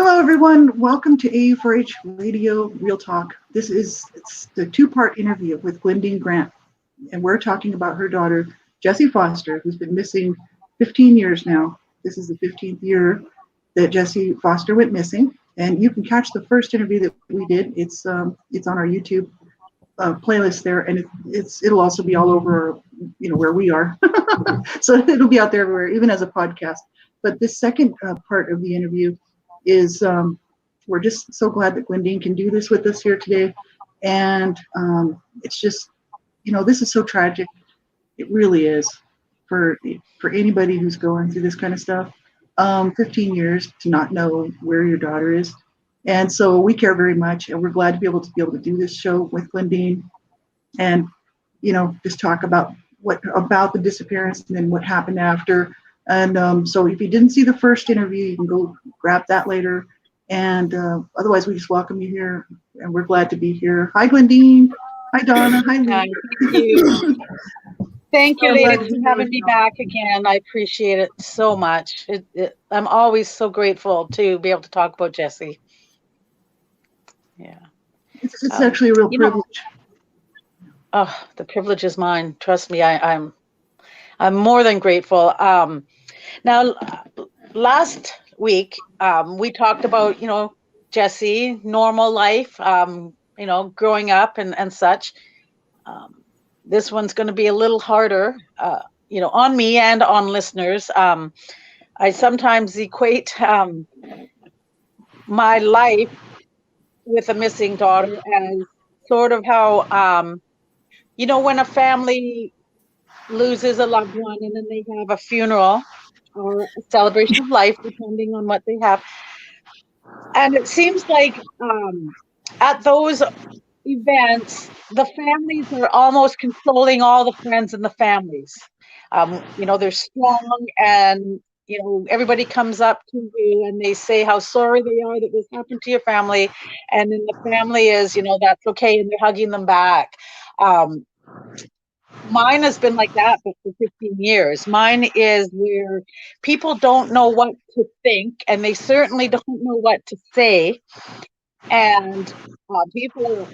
Hello, everyone. Welcome to AU4H Radio Real Talk. It's the two-part interview with Glendene Grant, and we're talking about her daughter, Jessie Foster, who's been missing 15 years now. This is the 15th year that Jessie Foster went missing, and you can catch the first interview that we did. It's on our YouTube playlist there, and it'll also be all over, where we are. So it'll be out there everywhere, even as a podcast. But this second part of the interview is we're just so glad that Glendene can do this with us here today. And it's just, this is so tragic. It really is for anybody who's going through this kind of stuff. 15 years to not know where your daughter is. And so we care very much, and we're glad to be able to do this show with Glendene and, just talk about the disappearance and then what happened after. And so if you didn't see the first interview, you can go grab that later. And otherwise, we just welcome you here, and we're glad to be here. Hi, Glendene. Hi, Donna. Hi, Lee. Thank you. Thank you, ladies, for having me back again. I appreciate it so much. I'm always so grateful to be able to talk about Jessie. Yeah. It's actually a real privilege. The privilege is mine. Trust me, I'm more than grateful. Now, last week, we talked about, Jessie, normal life, growing up and such. This one's going to be a little harder, on me and on listeners. I sometimes equate my life with a missing daughter as sort of how, when a family loses a loved one and then they have a funeral or a celebration of life, depending on what they have. And it seems like at those events, the families are almost consoling all the friends in the families. They're strong, and everybody comes up to you and they say how sorry they are that this happened to your family, and then the family is, that's okay, and they're hugging them back. Mine has been like that for 15 years. Mine is where people don't know what to think, and they certainly don't know what to say. And people are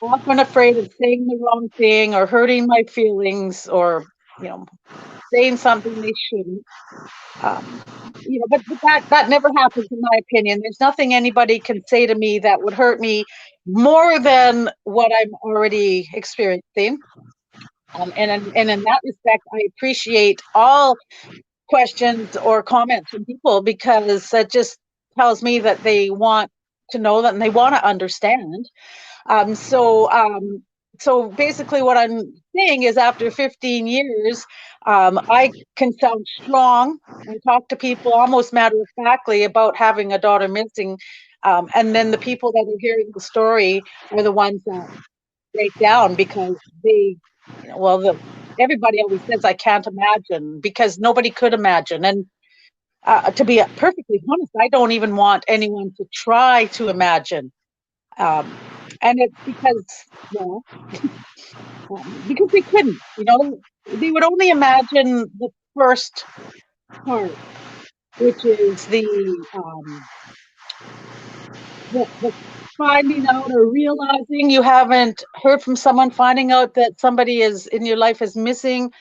often afraid of saying the wrong thing or hurting my feelings or, saying something they shouldn't. But that never happens, in my opinion. There's nothing anybody can say to me that would hurt me more than what I'm already experiencing. And in that respect, I appreciate all questions or comments from people, because that just tells me that they want to know that and they want to understand. So basically what I'm saying is, after 15 years, I can sound strong and talk to people almost matter-of-factly about having a daughter missing. And then the people that are hearing the story are the ones that break down, because everybody always says, I can't imagine, because nobody could imagine. And to be perfectly honest, I don't even want anyone to try to imagine. And it's because they couldn't, they would only imagine the first part, which is the finding out or realizing you haven't heard from someone, finding out that somebody is in your life is missing,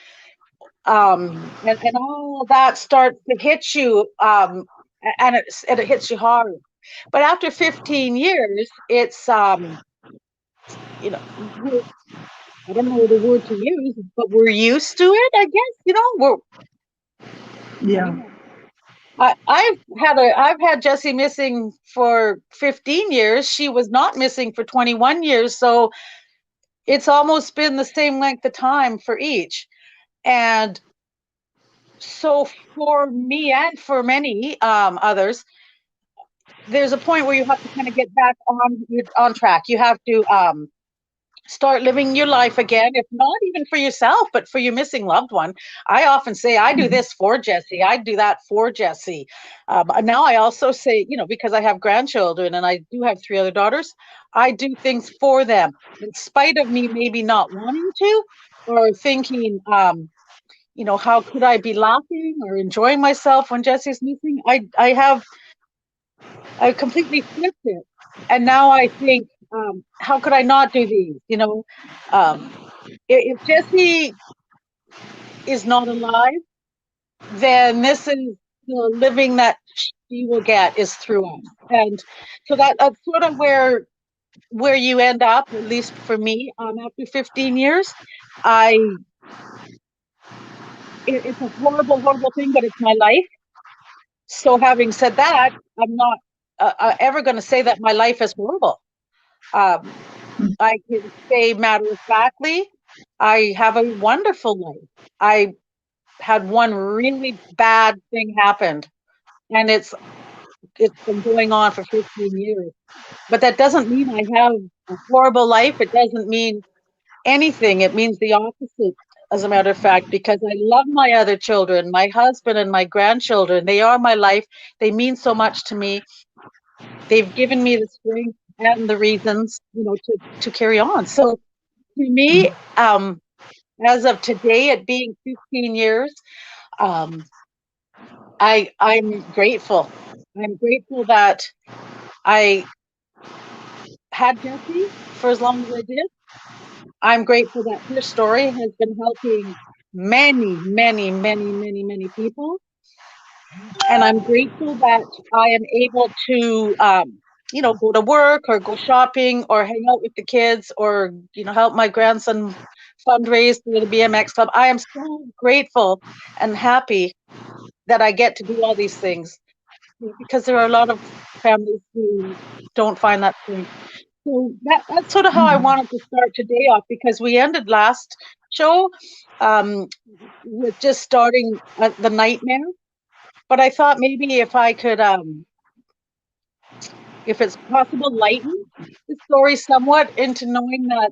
and all that starts to hit you, and it hits you hard. But after 15 years, it's I don't know the word to use, but we're used to it, I guess. I've had Jessie missing for 15 years. She was not missing for 21 years. So it's almost been the same length of time for each. And so for me and for many others, there's a point where you have to kind of get back on track. You have to start living your life again, if not even for yourself, but for your missing loved one. I often say, I do this for Jessie. I do that for Jessie. Now I also say, because I have grandchildren and I do have 3 other daughters, I do things for them, in spite of me maybe not wanting to, or thinking, how could I be laughing or enjoying myself when Jessie's missing? I have I completely flipped it. And now I think, how could I not do these? If Jessie is not alive, then this is the living that she will get is through us. And so that's sort of where you end up, at least for me, after 15 years. It's a horrible, horrible thing, but it's my life. So having said that, I'm not ever going to say that my life is horrible. I can say matter of factly, I have a wonderful life. I had one really bad thing happened, and it's been going on for 15 years. But that doesn't mean I have a horrible life. It doesn't mean anything. It means the opposite, as a matter of fact, because I love my other children, my husband and my grandchildren. They are my life. They mean so much to me. They've given me the strength and the reasons, to carry on. So to me, as of today, it being 15 years, I'm grateful. I'm grateful that I had Jessie for as long as I did. I'm grateful that her story has been helping many, many, many, many, many people. And I'm grateful that I am able to, go to work or go shopping or hang out with the kids or, help my grandson fundraise through the BMX club. I am so grateful and happy that I get to do all these things, because there are a lot of families who don't find that thing. So that's sort of how I wanted to start today off, because we ended last show with just starting the nightmare. But I thought maybe if I could, if it's possible, lighten the story somewhat into knowing that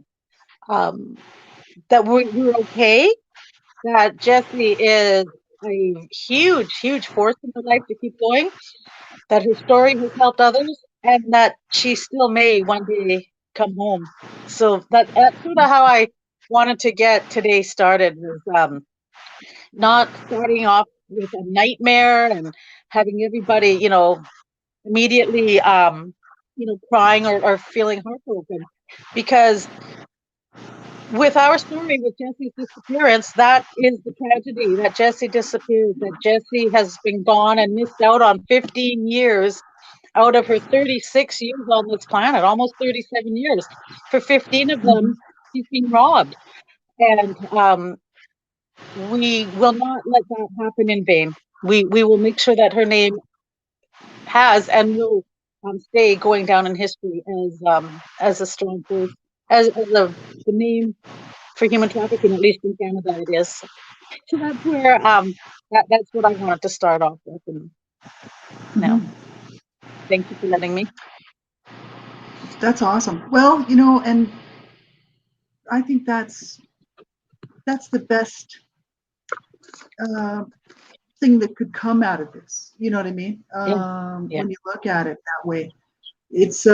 that we're okay, that Jessie is a huge, huge force in her life to keep going, that her story has helped others, and that she still may one day come home. So that's sort of how I wanted to get today started, was not starting off with a nightmare and having everybody, immediately, crying or feeling heartbroken. Because with our story, with Jessie's disappearance, that is the tragedy, that Jessie disappeared, that Jessie has been gone and missed out on 15 years out of her 36 years on this planet, almost 37 years. For 15 of them, she's been robbed. And we will not let that happen in vain. We will make sure that her name has and will stay going down in history as a strong force, as the name for human trafficking, at least in Canada, it is. So that's where that's what I wanted to start off with. And now, thank you for letting me. That's awesome. Well, and I think that's the best thing that could come out of this. You know what I mean? Yeah. When you look at it that way, it's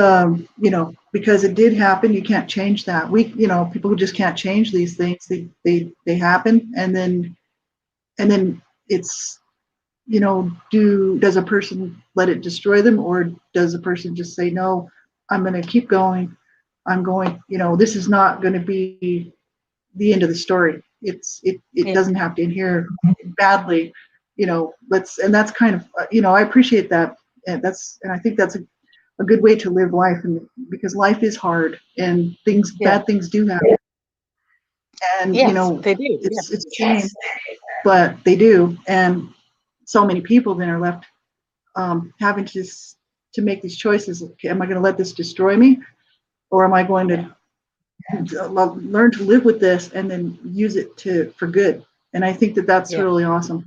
because it did happen. You can't change that. People who just can't change these things. They happen, and then it's does a person let it destroy them, or does a person just say, no, I'm going to keep going. I'm going. This is not going to be the end of the story. It doesn't have to end here badly. And that's kind of I appreciate that, and I think that's a good way to live life, and because life is hard and bad things do happen, and they do. It's a shame, but they do, and so many people then are left having to make these choices. Okay, am I going to let this destroy me, or am I going to learn to live with this and then use it for good? And I think that's really awesome,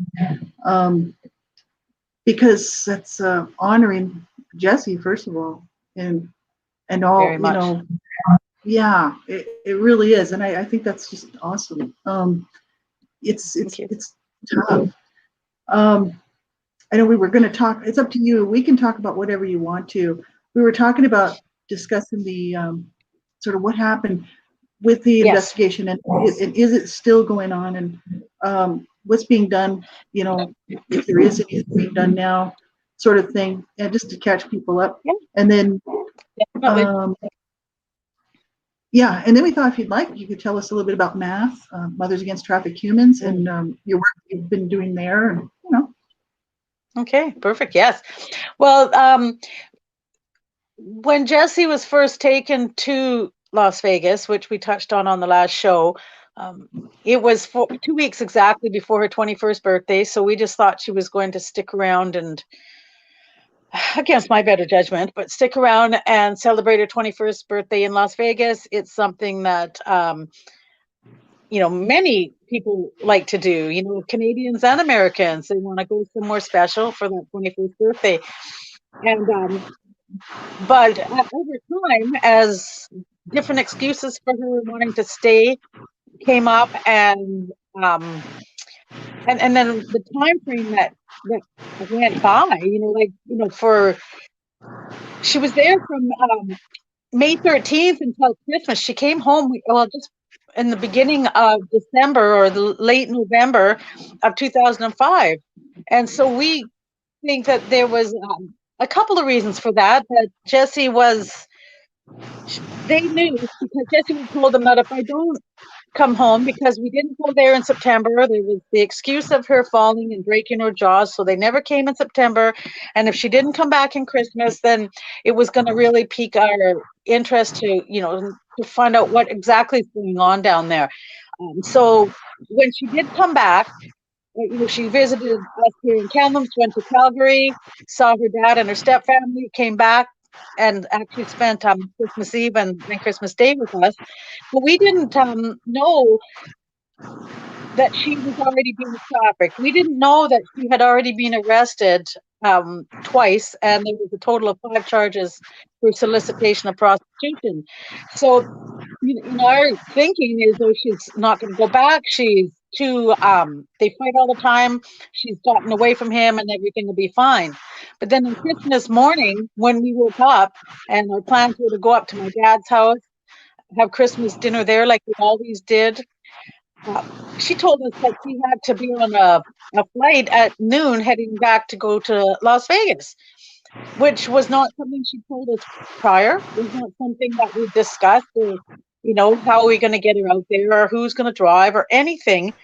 because that's honoring Jessie, first of all, and all. Very much. Yeah, it really is, and I think that's just awesome. It's tough. I know we were going to talk. It's up to you. We can talk about whatever you want to. We were talking about discussing the sort of what happened with the investigation, and is it still going on, and what's being done, if there is anything being done now, sort of thing, and just to catch people up. Yeah. And then, Definitely. yeah, and then we thought if you'd like, you could tell us a little bit about MATH, Mothers Against Trafficked Humans, and your work you've been doing there, and Okay, perfect. Yes. Well, when Jessie was first taken to Las Vegas, which we touched on the last show, it was 2 weeks exactly before her 21st birthday. So we just thought she was going to stick around and, against my better judgment, but stick around and celebrate her 21st birthday in Las Vegas. It's something that, many people like to do, Canadians and Americans. They want to go somewhere special for that 21st birthday. And, but over time, as different excuses for her wanting to stay came up, and then the time frame that went by, she was there from May 13th until Christmas. She came home, just in the beginning of December or the late November of 2005. And so we think that there was a couple of reasons for that Jessie they knew, because Jessie told them that if I don't come home, because we didn't go there in September, there was the excuse of her falling and breaking her jaw, so they never came in September. And if she didn't come back in Christmas, then it was going to really pique our interest to find out what exactly is going on down there. So when she did come back, she visited us here in Kamloops, went to Calgary, saw her dad and her stepfamily, came back, and actually spent Christmas Eve and Christmas Day with us. But we didn't know that she was already being trafficked. We didn't know that she had already been arrested twice, and there was a total of 5 charges for solicitation of prostitution. So, our thinking is, she's not going to go back. She's too, they fight all the time. She's gotten away from him and everything will be fine. But then on Christmas morning, when we woke up, and our plans were to go up to my dad's house, have Christmas dinner there like we always did, she told us that she had to be on a flight at noon heading back to go to Las Vegas, which was not something she told us prior. It was not something that we discussed, or, how are we going to get her out there, or who's going to drive, or anything,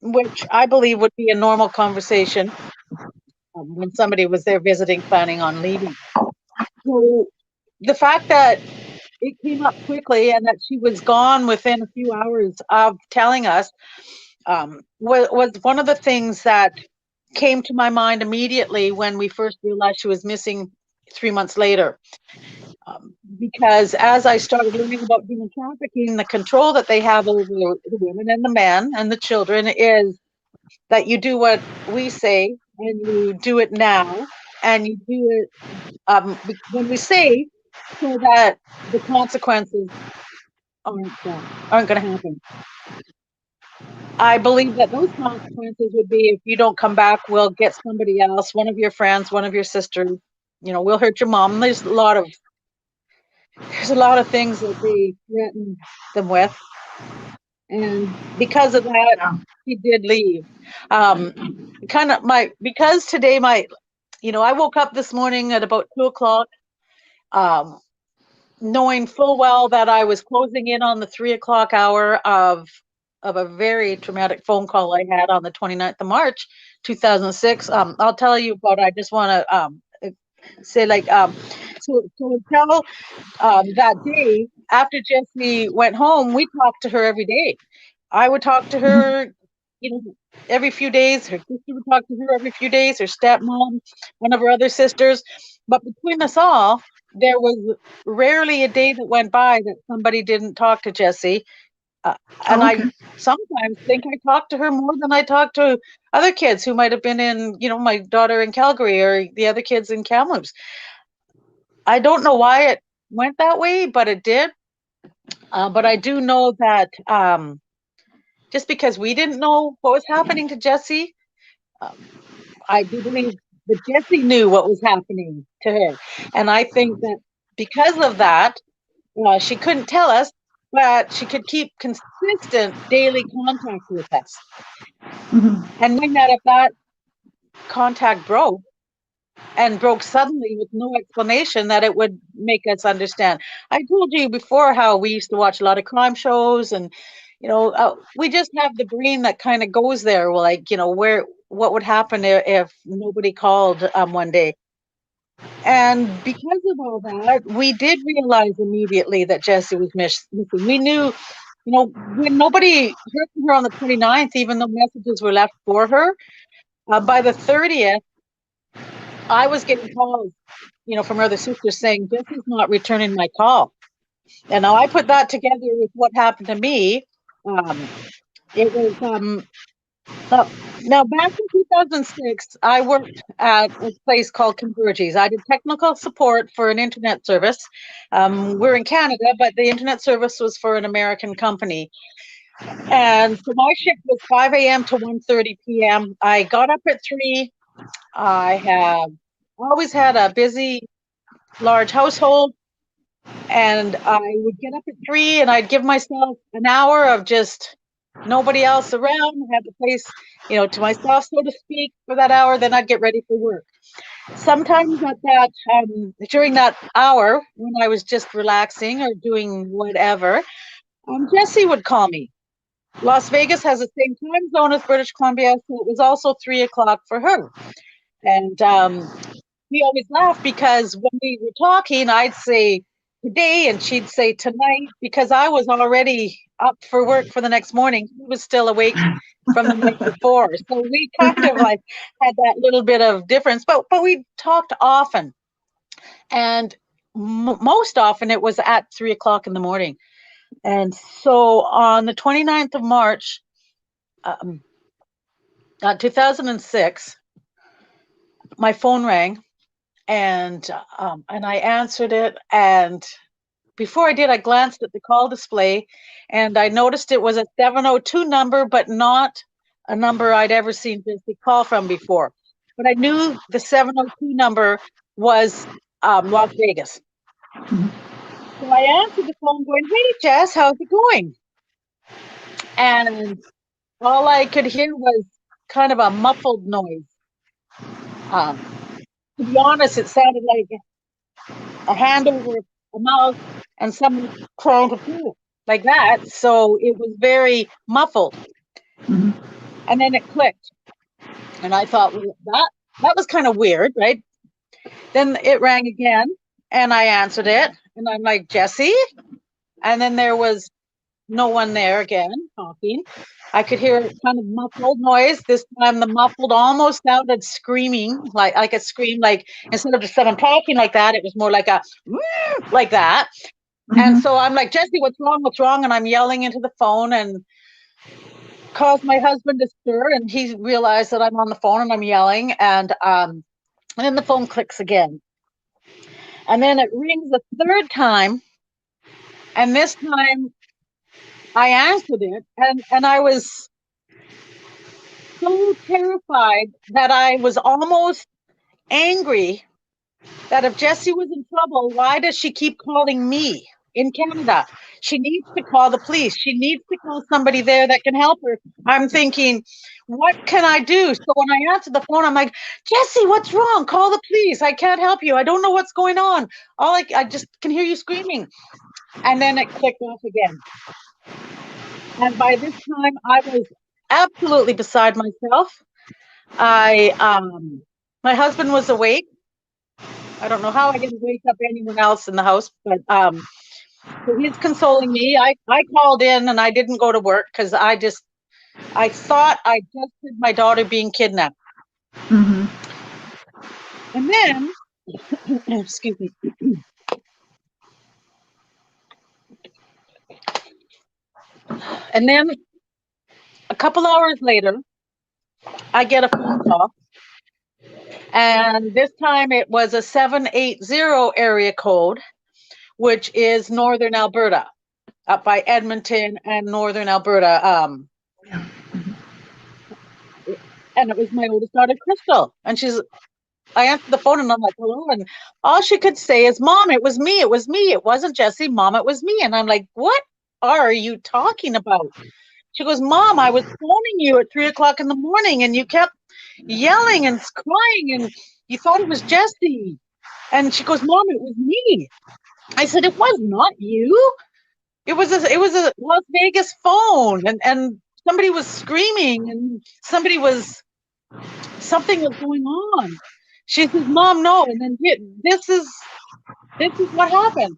which I believe would be a normal conversation when somebody was there visiting, planning on leaving. So the fact that it came up quickly and that she was gone within a few hours of telling us was one of the things that came to my mind immediately when we first realized she was missing 3 months later. Because as I started learning about human trafficking, the control that they have over the women and the men and the children is that you do what we say, and you do it now, and you do it when we say, so that the consequences aren't going to happen. I believe that those consequences would be, if you don't come back, we'll get somebody else, one of your friends, one of your sisters, we'll hurt your mom. There's a lot of things that they threaten them with. And because of that, she did leave. Because today I woke up this morning at about 2:00, knowing full well that I was closing in on the 3:00 hour of a very traumatic phone call I had on the 29th of March, 2006. I'll tell you, but I just want to say, so until that day, after Jessie went home, we talked to her every day. I would talk to her, every few days. Her sister would talk to her every few days, her stepmom, one of her other sisters. But between us all, there was rarely a day that went by that somebody didn't talk to Jessie. And I sometimes think I talked to her more than I talked to other kids who might have been in, my daughter in Calgary or the other kids in Kamloops. I don't know why it went that way, but it did. But I do know that just because we didn't know what was happening to Jessie, I do believe that Jessie knew what was happening to her. And I think that because of that, she couldn't tell us, but she could keep consistent daily contact with us. And knowing that if that contact broke, and broke suddenly with no explanation that it would make us understand. I told you before how we used to watch a lot of crime shows, and we just have the brain that kind of goes there, like what would happen if nobody called one day. And because of all that, we did realize immediately that Jessie was missing. We knew, when nobody heard from her on the 29th, even though messages were left for her, by the 30th, I was getting calls, from her other sisters saying, Jessie's not returning my call. And now I put that together with what happened to me. It was now back in 2006, I worked at a place called Converges. I did technical support for an internet service. We're in Canada, but the internet service was for an American company. And so my shift was 5 a.m. to 1:30 p.m. I got up at 3. I have always had a busy, large household, and I would get up at 3 and I'd give myself an hour of just nobody else around, have the place, to myself, so to speak, for that hour. Then I'd get ready for work. Sometimes during that hour, when I was just relaxing or doing whatever, Jessie would call me. Las Vegas has the same time zone as British Columbia, so it was also 3 o'clock for her. And we always laugh because when we were talking, I'd say today and she'd say tonight, because I was already up for work for the next morning. She was still awake from the night before. So we kind of like had that little bit of difference, but we talked often. And most often it was at 3 o'clock in the morning. And so on the 29th of March, 2006, my phone rang. And I answered it, and before I did, I glanced at the call display, and I noticed it was a 702 number, but not a number I'd ever seen Jessie call from before. But I knew the 702 number was Las Vegas. So I answered the phone going, "Hey, Jess, how's it going?" And all I could hear was kind of a muffled noise. To be honest, it sounded like a hand over a mouth and someone crawling to poop like that. So it was very muffled. Mm-hmm. And then it clicked. And I thought, well, that was kind of weird, right? Then it rang again and I answered it. And I'm like, Jessie? And then there was no one there again talking. I could hear kind of muffled noise. This time the muffled almost sounded screaming, like a scream, like instead of just someone talking like that, it was more like a like that. Mm-hmm. And so I'm like, Jessie, what's wrong? What's wrong? And I'm yelling into the phone and caused my husband to stir, and he realized that I'm on the phone and I'm yelling, and then the phone clicks again. And then it rings a third time, and this time I answered it, and I was so terrified that I was almost angry that if Jessie was in trouble, why does she keep calling me in Canada? She needs to call the police. She needs to call somebody there that can help her. I'm thinking, what can I do? So when I answered the phone, I'm like, Jessie, what's wrong? Call the police. I can't help you. I don't know what's going on. I just can hear you screaming. And then it clicked off again. And by this time, I was absolutely beside myself. My husband was awake. I don't know how I didn't wake up anyone else in the house, but so he's consoling me. I called in and I didn't go to work because I thought I just heard my daughter being kidnapped. Mm-hmm. And then, excuse me. And then a couple hours later, I get a phone call. And this time it was a 780 area code, which is Northern Alberta, up by Edmonton and Northern Alberta. And it was my oldest daughter, Crystal. And I answered the phone and I'm like, hello. And all she could say is, Mom, it was me. It was me. It wasn't Jessie. Mom, it was me. And I'm like, what are you talking about? She goes, Mom, I was phoning you at 3 o'clock in the morning and you kept yelling and crying and you thought it was Jessie. And she goes, Mom, it was me. I said, it was not you. It was a Las Vegas phone, and somebody was screaming, and something was going on. She says, Mom, no. And then this is what happened.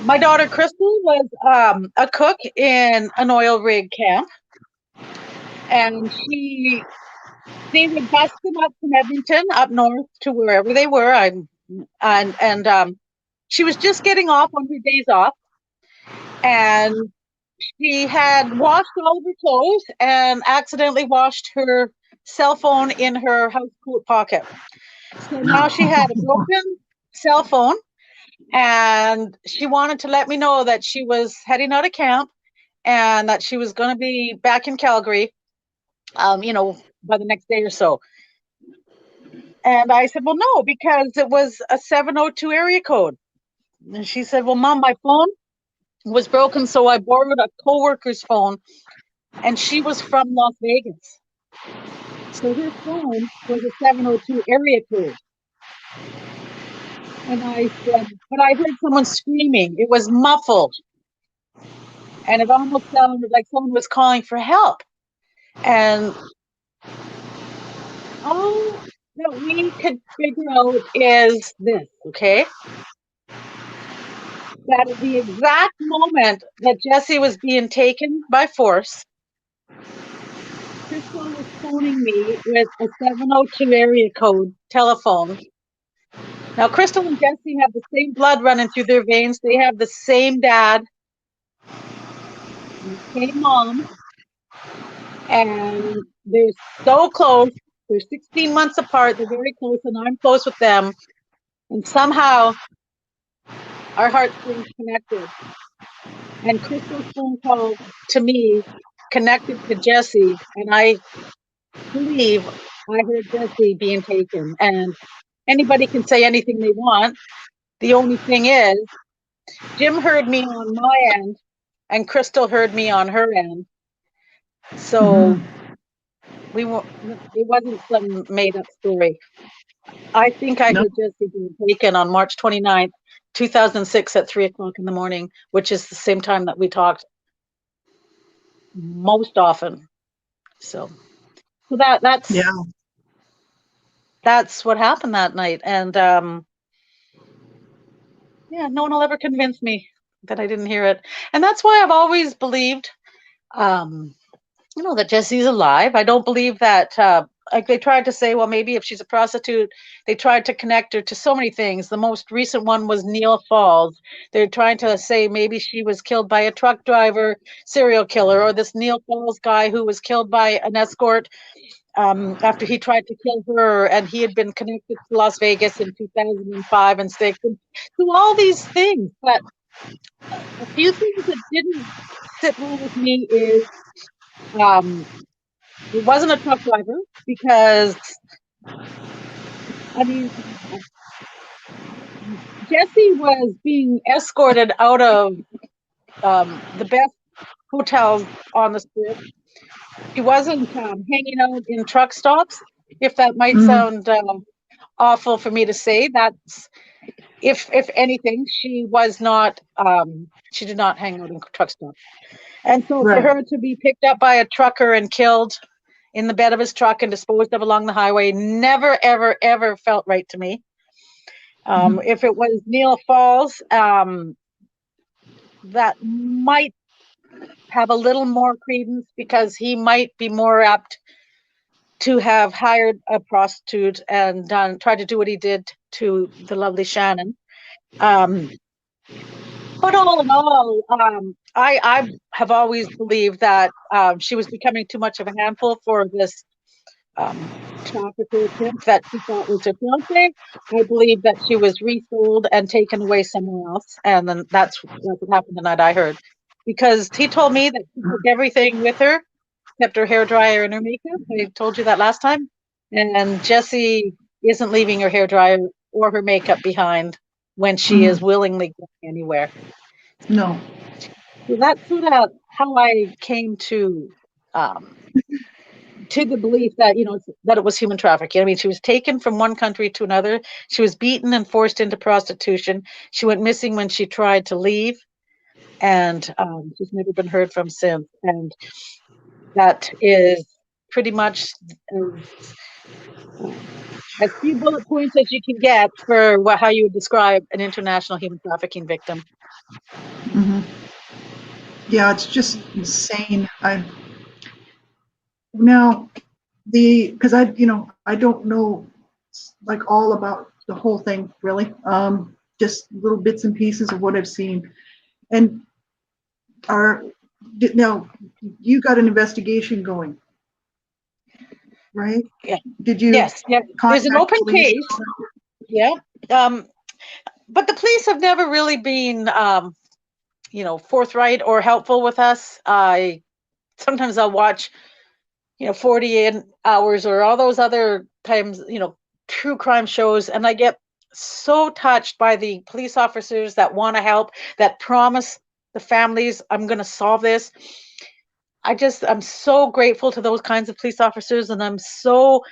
My daughter Crystal was a cook in an oil rig camp, and they would bus them up from Edmonton up north to wherever they were. And she was just getting off on her days off, and she had washed all of her clothes and accidentally washed her cell phone in her house coat pocket. So now she had a broken cell phone, and she wanted to let me know that she was heading out of camp and that she was going to be back in Calgary, by the next day or so. And I said, well, no, because it was a 702 area code. And she said, well, Mom, my phone was broken, so I borrowed a coworker's phone, and she was from Las Vegas. So her phone was a 702 area code. And I said, but I heard someone screaming. It was muffled. And it almost sounded like someone was calling for help. And all that we could figure out is this, okay? That at the exact moment that Jessie was being taken by force, Crystal was phoning me with a 702 area code telephone. Now, Crystal and Jessie have the same blood running through their veins. They have the same dad, the same mom, and they're so close. They're 16 months apart. They're very close, and I'm close with them. And somehow, our heartstrings connected. And Crystal's phone call to me connected to Jessie, and I believe I heard Jessie being taken. And anybody can say anything they want. The only thing is, Jim heard me on my end, and Crystal heard me on her end. So it wasn't some made-up story. I think I heard Jessie being taken on March 29th, 2006 at 3:00 in the morning, which is the same time that we talked most often. So that's what happened that night. And no one will ever convince me that I didn't hear it. And that's why I've always believed that Jessie's alive. I don't believe that like they tried to say, well, maybe if she's a prostitute, they tried to connect her to so many things. The most recent one was Neil Falls. They're trying to say maybe she was killed by a truck driver, serial killer, or this Neil Falls guy who was killed by an escort after he tried to kill her, and he had been connected to Las Vegas in 2005 and 6. And so all these things. But a few things that didn't sit well with me is it wasn't a truck driver, because Jessie was being escorted out of the best hotels on the strip. She wasn't hanging out in truck stops, if that might sound awful for me to say. That's if anything, she was not. She did not hang out in truck stops, and so for her to be picked up by a trucker and killed in the bed of his truck and disposed of along the highway never, ever, ever felt right to me. If it was Neil Falls, that might have a little more credence, because he might be more apt to have hired a prostitute and tried to do what he did to the lovely Shannon. But all in all, I have always believed that she was becoming too much of a handful for this trafficker that she thought was her fiance. I believe that she was resold and taken away somewhere else, and then that's what happened the night I heard. Because he told me that she took everything with her, except her hairdryer and her makeup. I told you that last time. And Jessie isn't leaving her hairdryer or her makeup behind when she is willingly going anywhere. No. So that's sort of how I came to to the belief that, that it was human trafficking. I mean, she was taken from one country to another. She was beaten and forced into prostitution. She went missing when she tried to leave, and she's never been heard from since. And that is pretty much as few bullet points as you can get for how you would describe an international human trafficking victim. Hmm. Yeah, it's just insane. Because I don't know like all about the whole thing really. Just little bits and pieces of what I've seen. And now you got an investigation going, right? Yeah. Did you? Yes. Yeah. There's an open police? case. Yeah. But the police have never really been, forthright or helpful with us. Sometimes I'll watch, 48 hours or all those other times, true crime shows, and I get so touched by the police officers that want to help, that promise the families, I'm going to solve this. I'm so grateful to those kinds of police officers, and I'm so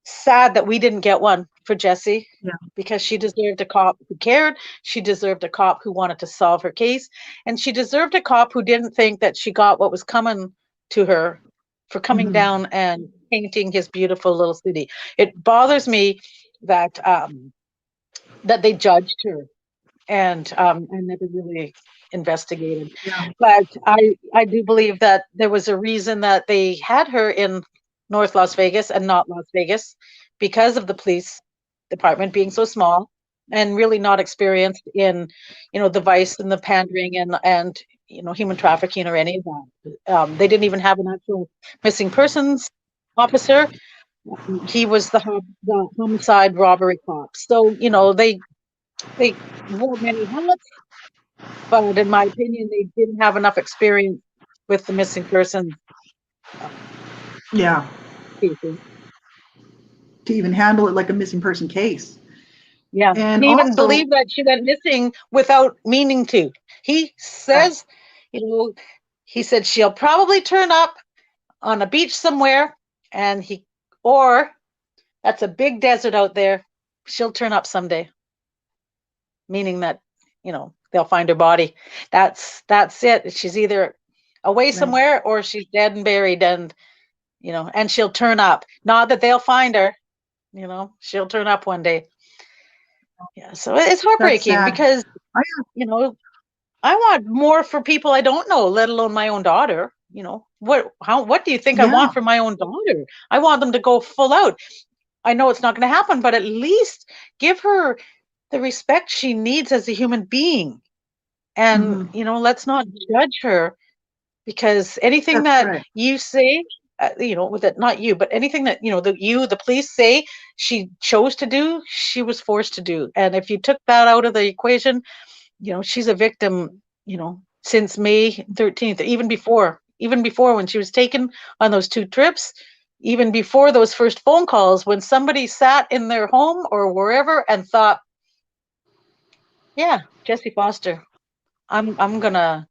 sad that we didn't get one for Jessie. Yeah. Because she deserved a cop who cared. She deserved a cop who wanted to solve her case, and she deserved a cop who didn't think that she got what was coming to her for coming down and painting his beautiful little city. It bothers me that that they judged her and never really investigated. Yeah. But I do believe that there was a reason that they had her in North Las Vegas and not Las Vegas, because of the police department being so small and really not experienced in, the vice and the pandering and human trafficking or any of that. They didn't even have an actual missing persons officer. He was the homicide robbery cop. So, they wore many hats, but in my opinion, they didn't have enough experience with the missing person Yeah. cases. To even handle it like a missing person case. Yeah. And he even also, believed that she went missing without meaning to. He says, he said she'll probably turn up on a beach somewhere, or that's a big desert out there. She'll turn up someday. Meaning that, they'll find her body. That's it. She's either away somewhere or she's dead and buried, and and she'll turn up. Not that they'll find her, she'll turn up one day. Yeah, so it's heartbreaking because I want more for people I don't know, let alone my own daughter. What do you think I want for my own daughter? I want them to go full out. I know it's not going to happen, but at least give her the respect she needs as a human being. And, let's not judge her, because anything you say, with it, not you, but anything that, the police say she chose to do, she was forced to do. And if you took that out of the equation, she's a victim, since May 13th, even before when she was taken on those 2 trips, even before those first phone calls, when somebody sat in their home or wherever and thought, yeah, Jessie Foster, I'm gonna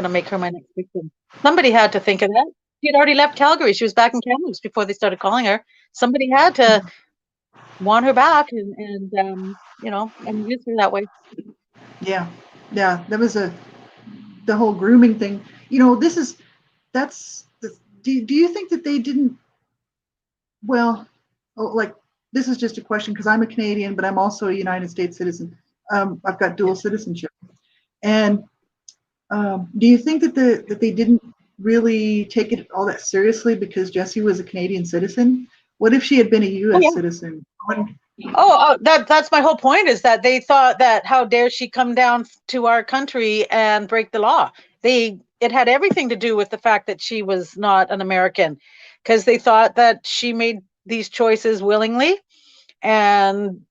make her my next victim. Somebody had to think of that. She had already left Calgary. She was back in Kamloops before they started calling her. Somebody had to want her back and and use her that way. Yeah, that was the whole grooming thing. Do you think that they didn't? Well, this is just a question because I'm a Canadian, but I'm also a United States citizen. I've got dual citizenship, and do you think that they didn't really take it all that seriously because Jessie was a Canadian citizen? What if she had been a U.S. citizen? That's my whole point, is that they thought that how dare she come down to our country and break the law. It had everything to do with the fact that she was not an American, because they thought that she made these choices willingly and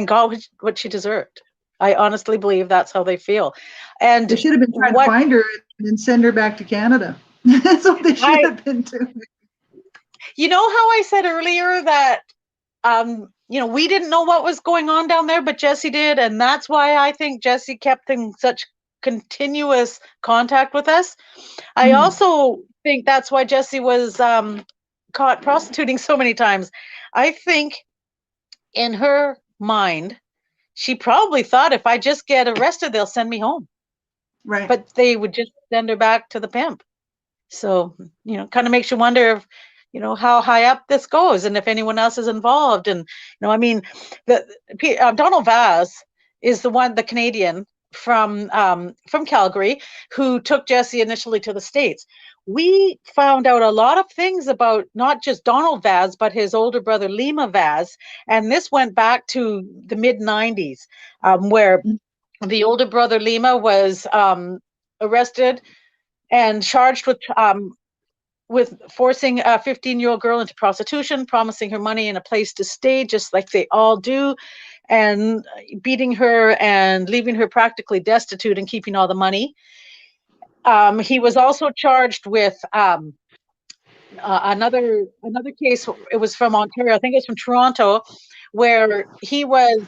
got what she deserved. I honestly believe that's how they feel. And they should have been trying to find her and send her back to Canada. That's what they should have been doing. You know how I said earlier that we didn't know what was going on down there, but Jessie did, and that's why I think Jessie kept in such continuous contact with us. I also think that's why Jessie was caught prostituting so many times. I think in her mind, she probably thought if I just get arrested, they'll send me home. Right. But they would just send her back to the pimp. So, kind of makes you wonder if, how high up this goes and if anyone else is involved. And, I mean, Donald Vaz is the Canadian from Calgary who took Jessie initially to the States. We found out a lot of things about not just Donald Vaz, but his older brother, Lima Vaz. And this went back to the mid-90s, where the older brother, Lima, was arrested and charged with forcing a 15-year-old girl into prostitution, promising her money and a place to stay, just like they all do, and beating her and leaving her practically destitute and keeping all the money. He was also charged with another case. It was from Ontario, I think it was from Toronto, where he was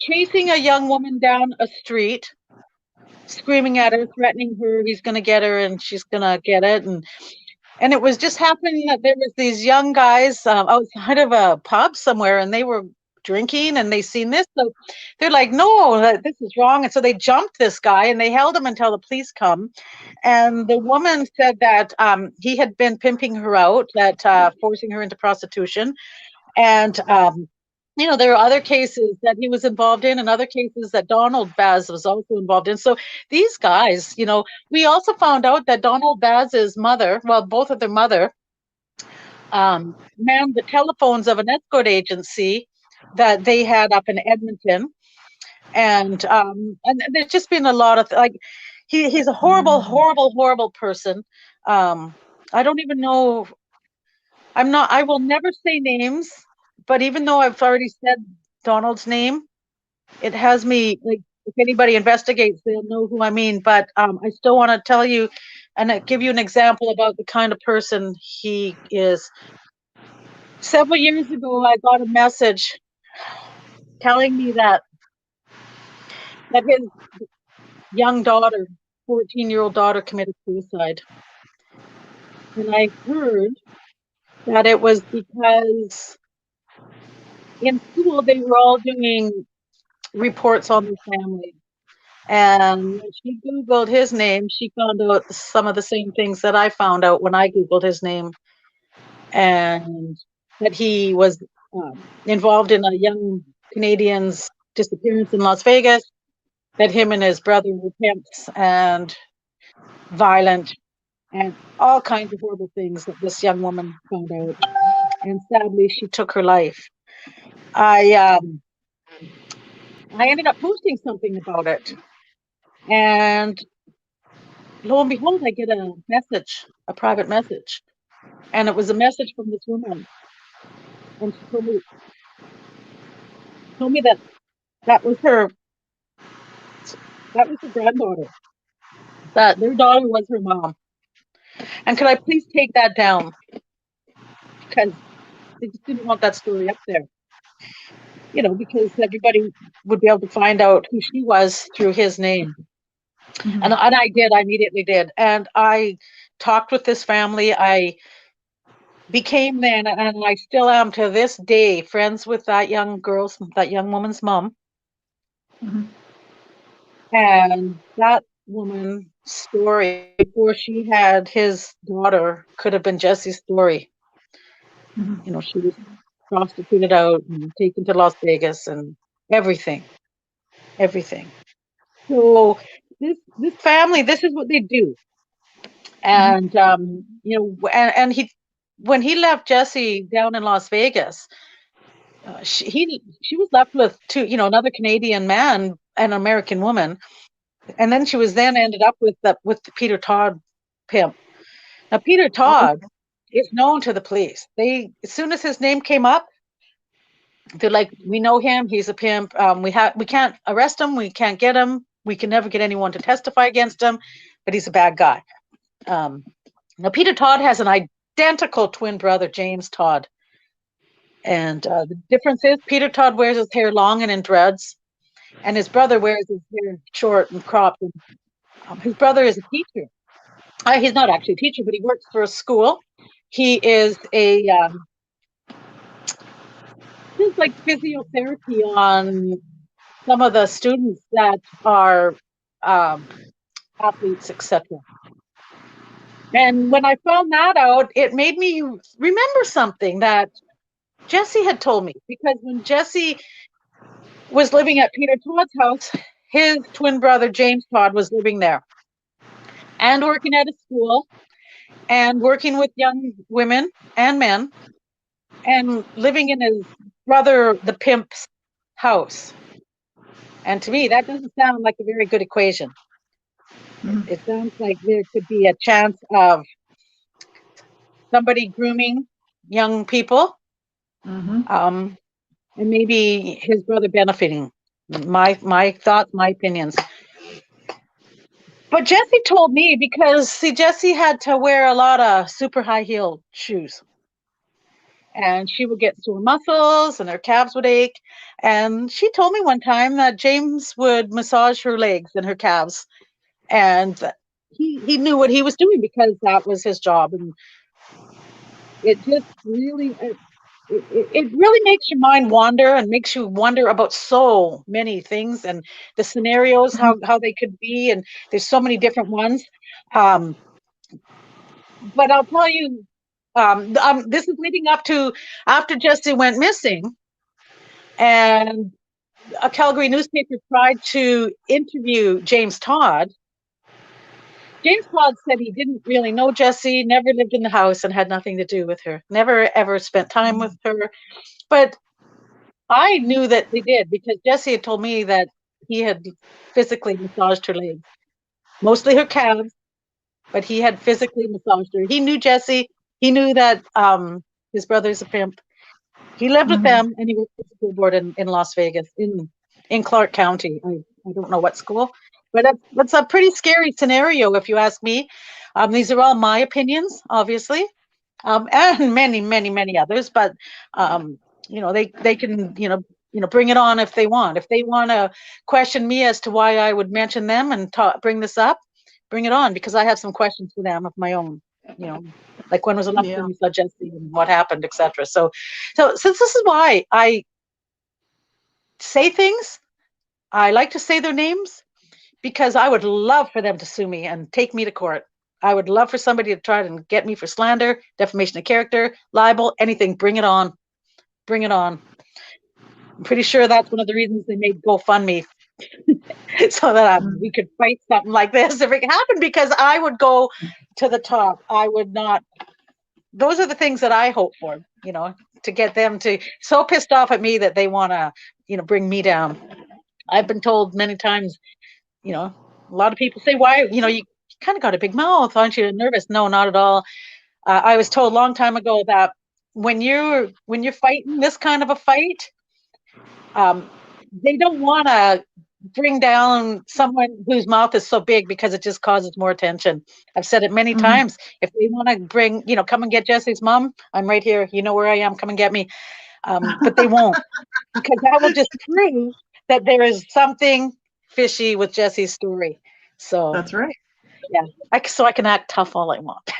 chasing a young woman down a street, screaming at her, threatening her, he's going to get her and she's going to get it. And it was just happening that there was these young guys outside of a pub somewhere, and they were drinking, and they seen this. So they're like, no, this is wrong. And so they jumped this guy, and they held him until the police come. And the woman said that he had been pimping her out, that forcing her into prostitution. And there are other cases that he was involved in and other cases that Donald Vaz was also involved in. So these guys, we also found out that Donald Vaz's mother, well, both of their mother, manned the telephones of an escort agency that they had up in Edmonton. And there's just been a lot of, he's a horrible, horrible, horrible person. I don't even know. I will never say names. But even though I've already said Donald's name, it has me, like, if anybody investigates, they'll know who I mean. But I still want to tell you and give you an example about the kind of person he is. Several years ago, I got a message telling me that his young daughter, 14-year-old daughter, committed suicide. And I heard that it was because in school they were all doing reports on their family. And when she Googled his name, she found out some of the same things that I found out when I Googled his name. And that he was involved in a young Canadian's disappearance in Las Vegas, that him and his brother were pimps and violent and all kinds of horrible things that this young woman found out. And sadly, she took her life. I ended up posting something about it. And lo and behold, I get a message, a private message. And it was a message from this woman. And she told me that was her granddaughter. That their daughter was her mom. And could I please take that down? Because they just didn't want that story up there. Because everybody would be able to find out who she was through his name. Mm-hmm. And I did, I immediately did. And I talked with this family. I became then, and I still am to this day, friends with that young woman's mom. Mm-hmm. And that woman's story, before she had his daughter, could have been Jessie's story. Mm-hmm. She was prostituted out and taken to Las Vegas and everything. So this family, this is what they do. And and he, when he left Jessie down in Las Vegas, she was left with two, another Canadian man and an American woman, and then she was ended up with the Peter Todd pimp. Now Peter Todd is known to the police. As soon as his name came up, they're like, we know him. He's a pimp. We can't arrest him. We can't get him. We can never get anyone to testify against him, but he's a bad guy. Now Peter Todd has an identical twin brother, James Todd. And the difference is Peter Todd wears his hair long and in dreads, and his brother wears his hair short and cropped. And, his brother is a teacher. he's not actually a teacher, but he works for a school. He is does like physiotherapy on some of the students that are athletes, etc. And when I found that out, it made me remember something that Jessie had told me, because when Jessie was living at Peter Todd's house, his twin brother James Todd was living there and working at a school and working with young women and men and living in his brother the pimp's house. And to me, that doesn't sound like a very good equation. It sounds like there could be a chance of somebody grooming young people, and maybe his brother benefiting. My thoughts, my opinions. But Jessie told me, because see, Jessie had to wear a lot of super high heel shoes, and she would get sore muscles and her calves would ache. And she told me one time that James would massage her legs and her calves, and he knew what he was doing because that was his job. And it just really it really makes your mind wander and makes you wonder about so many things and the scenarios, how they could be, and there's so many different ones. But I'll tell you, this is leading up to after Jessie went missing, and a Calgary newspaper tried to interview James Todd. James Todd said he didn't really know Jessie, never lived in the house, and had nothing to do with her, never ever spent time with her. But I knew that they did, because Jessie had told me that he had physically massaged her legs, mostly her calves, but he had physically massaged her. He knew Jessie. He knew that his brother's a pimp. He lived with them, and he worked at the school board in Las Vegas, in Clark County. I don't know what school, but that's a pretty scary scenario, if you ask me. These are all my opinions, obviously, and many, many, many others. But they can bring it on if they want. If they want to question me as to why I would mention them and bring this up, bring it on, because I have some questions for them of my own. Like when was the last time you saw Jessie and what happened, etc. So since this is why I say things, I like to say their names, because I would love for them to sue me and take me to court. I would love for somebody to try and get me for slander, defamation of character, libel, anything. Bring it on. Bring it on. I'm pretty sure that's one of the reasons they made GoFundMe, so that we could fight something like this if it happened, because I would go to the top. I would not. Those are the things that I hope for, to get them to so pissed off at me that they want to, bring me down. I've been told many times, a lot of people say, why, you kind of got a big mouth, aren't you nervous? No, not at all. I was told a long time ago that when you're fighting this kind of a fight, they don't want to bring down someone whose mouth is so big, because it just causes more attention. I've said it many times. If they want to bring, come and get Jessie's mom, I'm right here. You know where I am. Come and get me. But they won't, because that will just prove that there is something fishy with Jessie's story. So that's right. Yeah, I can act tough all I want.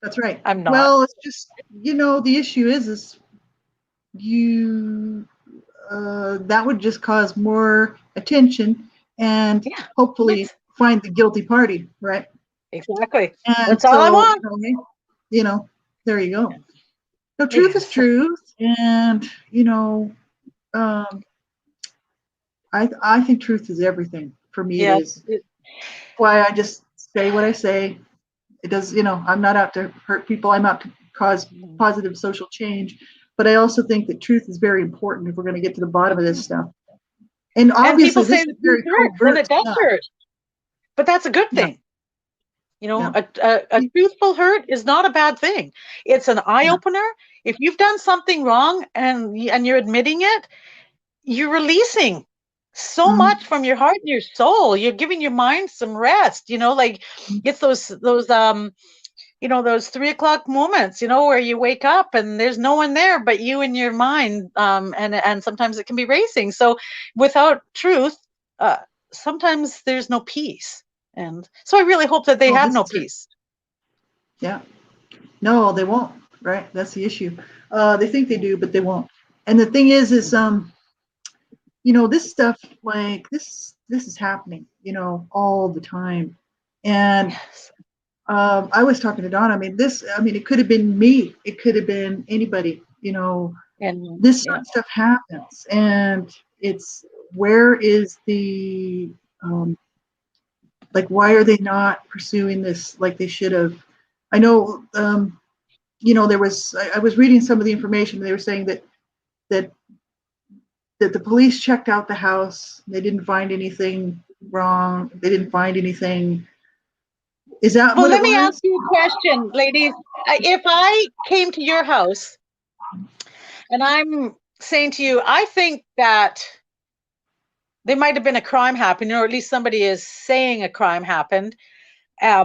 That's right. I'm not. Well, it's just, the issue is you that would just cause more attention and hopefully find the guilty party, right? Exactly. And that's all I want. There you go. So truth is truth, and I think truth is everything. For me, it is. Why I just say what I say. It does, I'm not out to hurt people. I'm out to cause positive social change. But I also think that truth is very important if we're going to get to the bottom of this stuff. And obviously, this is very covert, and it does hurt. But that's a good thing. A truthful hurt is not a bad thing. It's an eye opener. If you've done something wrong and you're admitting it, you're releasing so much from your heart and your soul. You're giving your mind some rest. It's those those 3:00 moments, where you wake up and there's no one there but you and your mind, and sometimes it can be racing. So without truth, sometimes there's no peace. And so I really hope that they have no peace. Yeah. No, they won't, right? That's the issue. They think they do, but they won't. And the thing is this stuff, like this is happening, all the time. And I was talking to Dawn. I mean, it could have been me. It could have been anybody, And this sort of stuff happens. And it's, where is the, like, why are they not pursuing this like they should have? I know, I was reading some of the information. They were saying that the police checked out the house. They didn't find anything wrong. They didn't find anything. Is that well, what let me ask you a question, ladies. If I came to your house and I'm saying to you, I think that there might have been a crime happening, or at least somebody is saying a crime happened.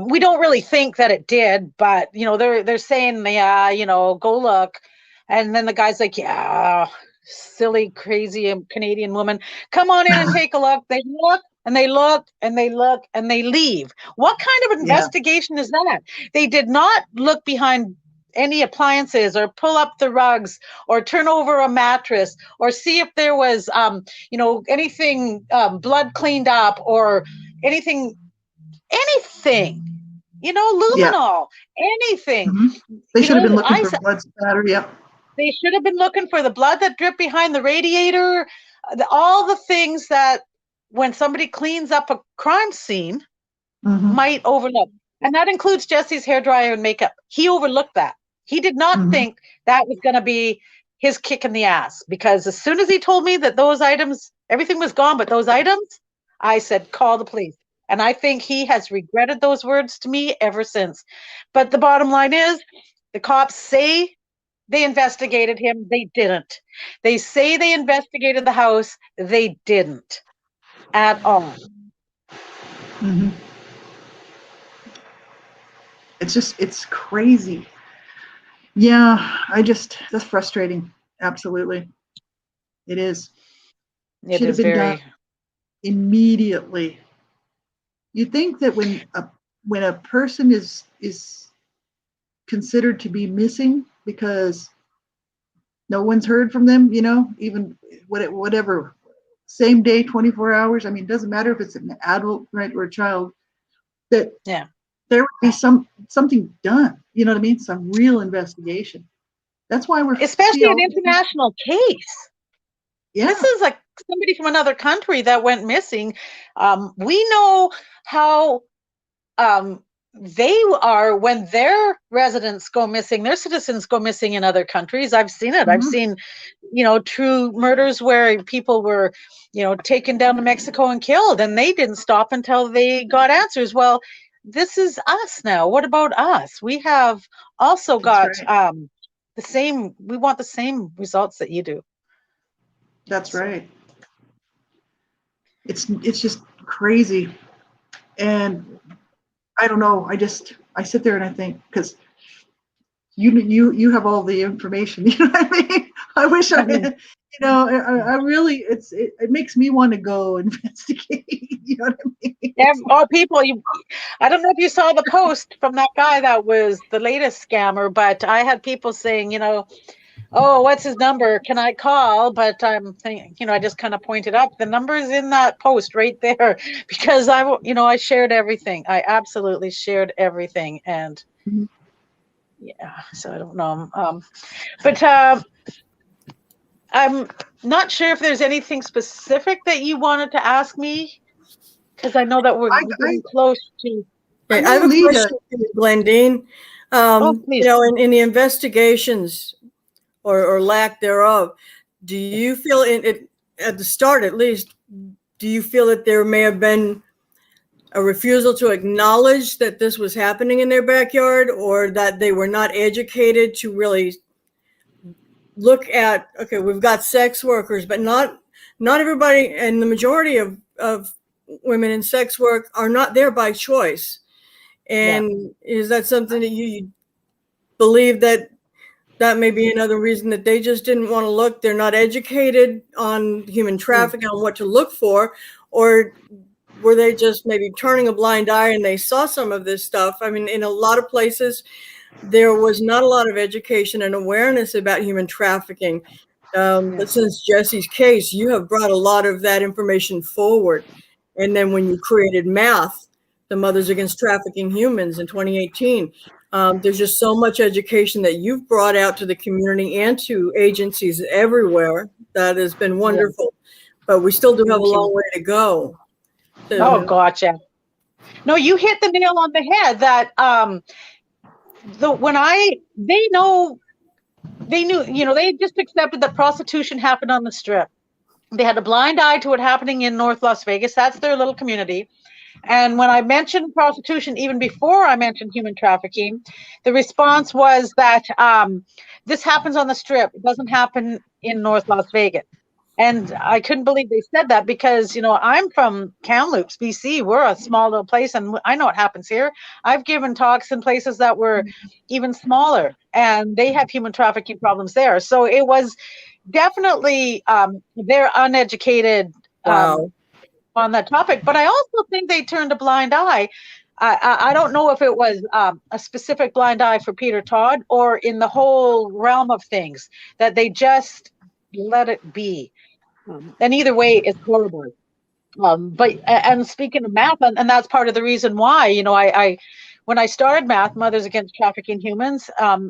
We don't really think that it did, but they're saying, yeah, go look. And then the guy's like, yeah, silly, crazy Canadian woman, come on in and take a look. They look and they look and they look and they leave. What kind of investigation is that? They did not look behind any appliances or pull up the rugs or turn over a mattress or see if there was, anything blood cleaned up or anything, luminol, anything. Mm-hmm. They should have been looking for blood spatter. Yeah. They should have been looking for the blood that dripped behind the radiator, all the things that when somebody cleans up a crime scene might overlook. And that includes Jesse's hairdryer and makeup. He overlooked that. He did not think that was going to be his kick in the ass, because as soon as he told me that those items, everything was gone but those items, I said, call the police. And I think he has regretted those words to me ever since. But the bottom line is, the cops say they investigated him. They didn't. They say they investigated the house. They didn't at all. Mm-hmm. It's crazy. Yeah, that's frustrating. Absolutely. It is. It should have been done immediately. You think that when a person is considered to be missing because no one's heard from them, even whatever, same day, 24 hours. I mean, it doesn't matter if it's an adult, right, or a child, that there would be something done. You know what I mean? Some real investigation. That's why we're especially an international case. Yeah. This is like somebody from another country that went missing. We know how they are when their residents go missing, their citizens go missing in other countries. I've seen it. I've seen, true murders where people were, taken down to Mexico and killed, and they didn't stop until they got answers. Well, this is us now. What about us? We have also got the same, we want the same results that you do. That's right. It's just crazy. And I don't know. I sit there and I think, because you have all the information. You know what I mean? I wish I had, I really, it makes me want to go investigate. You know what I mean? Yeah, all people, I don't know if you saw the post from that guy that was the latest scammer, but I had people saying, oh, what's his number? Can I call? But I'm thinking, I just kind of pointed up. The number is in that post right there, because I shared everything. I absolutely shared everything. And so I don't know. But I'm not sure if there's anything specific that you wanted to ask me, because I know that we're getting close to. Okay, I have a question for you, Glendene. In the investigations or lack thereof, do you feel at the start, at least, do you feel that there may have been a refusal to acknowledge that this was happening in their backyard, or that they were not educated to really look at, okay, we've got sex workers, but not everybody, and the majority of women in sex work are not there by choice. And is that something that you believe that may be another reason that they just didn't want to look? They're not educated on human trafficking, on what to look for, or were they just maybe turning a blind eye and they saw some of this stuff? I mean, in a lot of places, there was not a lot of education and awareness about human trafficking. But since Jessie's case, you have brought a lot of that information forward. And then when you created MATH, the Mothers Against Trafficking Humans in 2018, there's just so much education that you've brought out to the community and to agencies everywhere. That has been wonderful. But we still do have a long way to go. Oh, gotcha. No, you hit the nail on the head that they knew, they just accepted that prostitution happened on the Strip. They had a blind eye to it happening in North Las Vegas. That's their little community. And when I mentioned prostitution, even before I mentioned human trafficking, the response was that this happens on the Strip. It doesn't happen in North Las Vegas. And I couldn't believe they said that because, I'm from Kamloops, BC. We're a small little place, and I know what happens here. I've given talks in places that were even smaller, and they have human trafficking problems there. So it was definitely they're uneducated on that topic. But I also think they turned a blind eye. I don't know if it was a specific blind eye for Peter Todd or in the whole realm of things that they just let it be. And either way, it's horrible. But speaking of MATH, and that's part of the reason why, I when I started MATH, Mothers Against Trafficking Humans,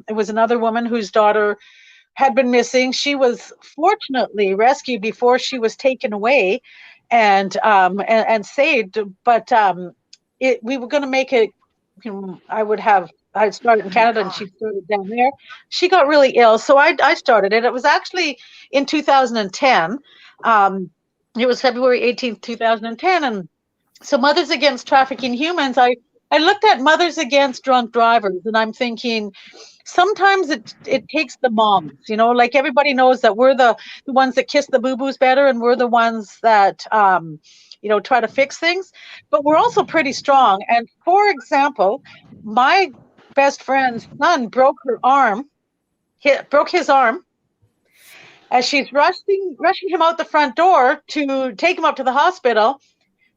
it was another woman whose daughter had been missing. She was fortunately rescued before she was taken away and saved. But we were going to make it, I started in Canada and she started down there. She got really ill, so I started it. It was actually in 2010. It was February 18th, 2010. And so Mothers Against Trafficking Humans, I looked at Mothers Against Drunk Drivers, and I'm thinking, sometimes it takes the moms, like everybody knows that we're the ones that kiss the boo-boos better, and we're the ones that, try to fix things. But we're also pretty strong. And for example, my best friend's son broke his arm as she's rushing him out the front door to take him up to the hospital.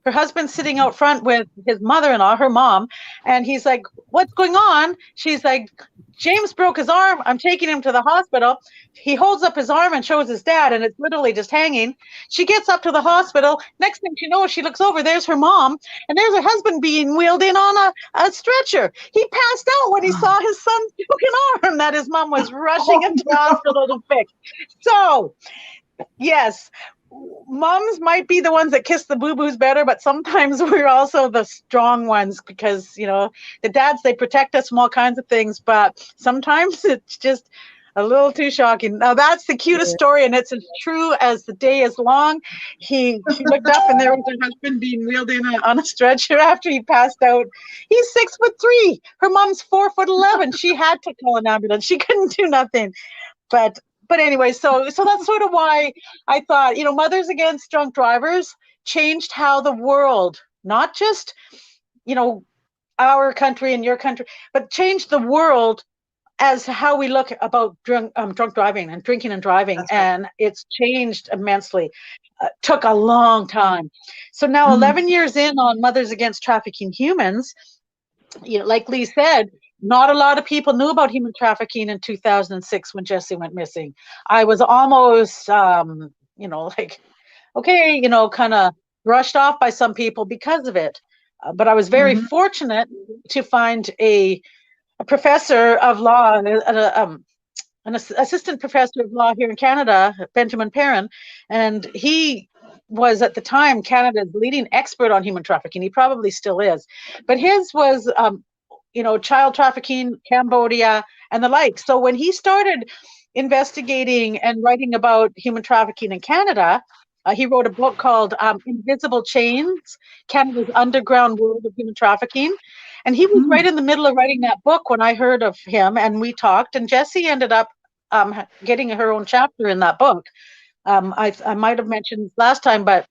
Her husband's sitting out front with his mother-in-law, her mom, and he's like, "What's going on?" She's like, "James broke his arm. I'm taking him to the hospital." He holds up his arm and shows his dad, and it's literally just hanging. She gets up to the hospital. Next thing she knows, she looks over. There's her mom, and there's her husband being wheeled in on a stretcher. He passed out when he saw his son's broken arm that his mom was rushing into the hospital to fix. So, yes, moms might be the ones that kiss the boo-boos better, but sometimes we're also the strong ones because, the dads, they protect us from all kinds of things, but sometimes it's just a little too shocking. Now, that's the cutest story, and it's as true as the day is long. She looked up, and there was her husband being wheeled in on a stretcher after he passed out. He's 6'3". Her mom's 4'11". She had to call an ambulance. She couldn't do nothing. But anyway, so that's sort of why I thought, Mothers Against Drunk Drivers changed how the world, not just, our country and your country, but changed the world as how we look about drunk driving and drinking and driving. Right. And it's changed immensely. Took a long time. So now 11 years in on Mothers Against Trafficking Humans, like Lee said, not a lot of people knew about human trafficking in 2006 when Jessie went missing. I was almost, kind of brushed off by some people because of it. But I was very fortunate to find a professor of law, an assistant professor of law here in Canada, Benjamin Perrin, and he was at the time Canada's leading expert on human trafficking. He probably still is. But his was child trafficking, Cambodia, and the like. So when he started investigating and writing about human trafficking in Canada, he wrote a book called Invisible Chains, Canada's Underground World of Human Trafficking. And he was right in the middle of writing that book when I heard of him, and we talked, and Jessie ended up getting her own chapter in that book. I might have mentioned last time, but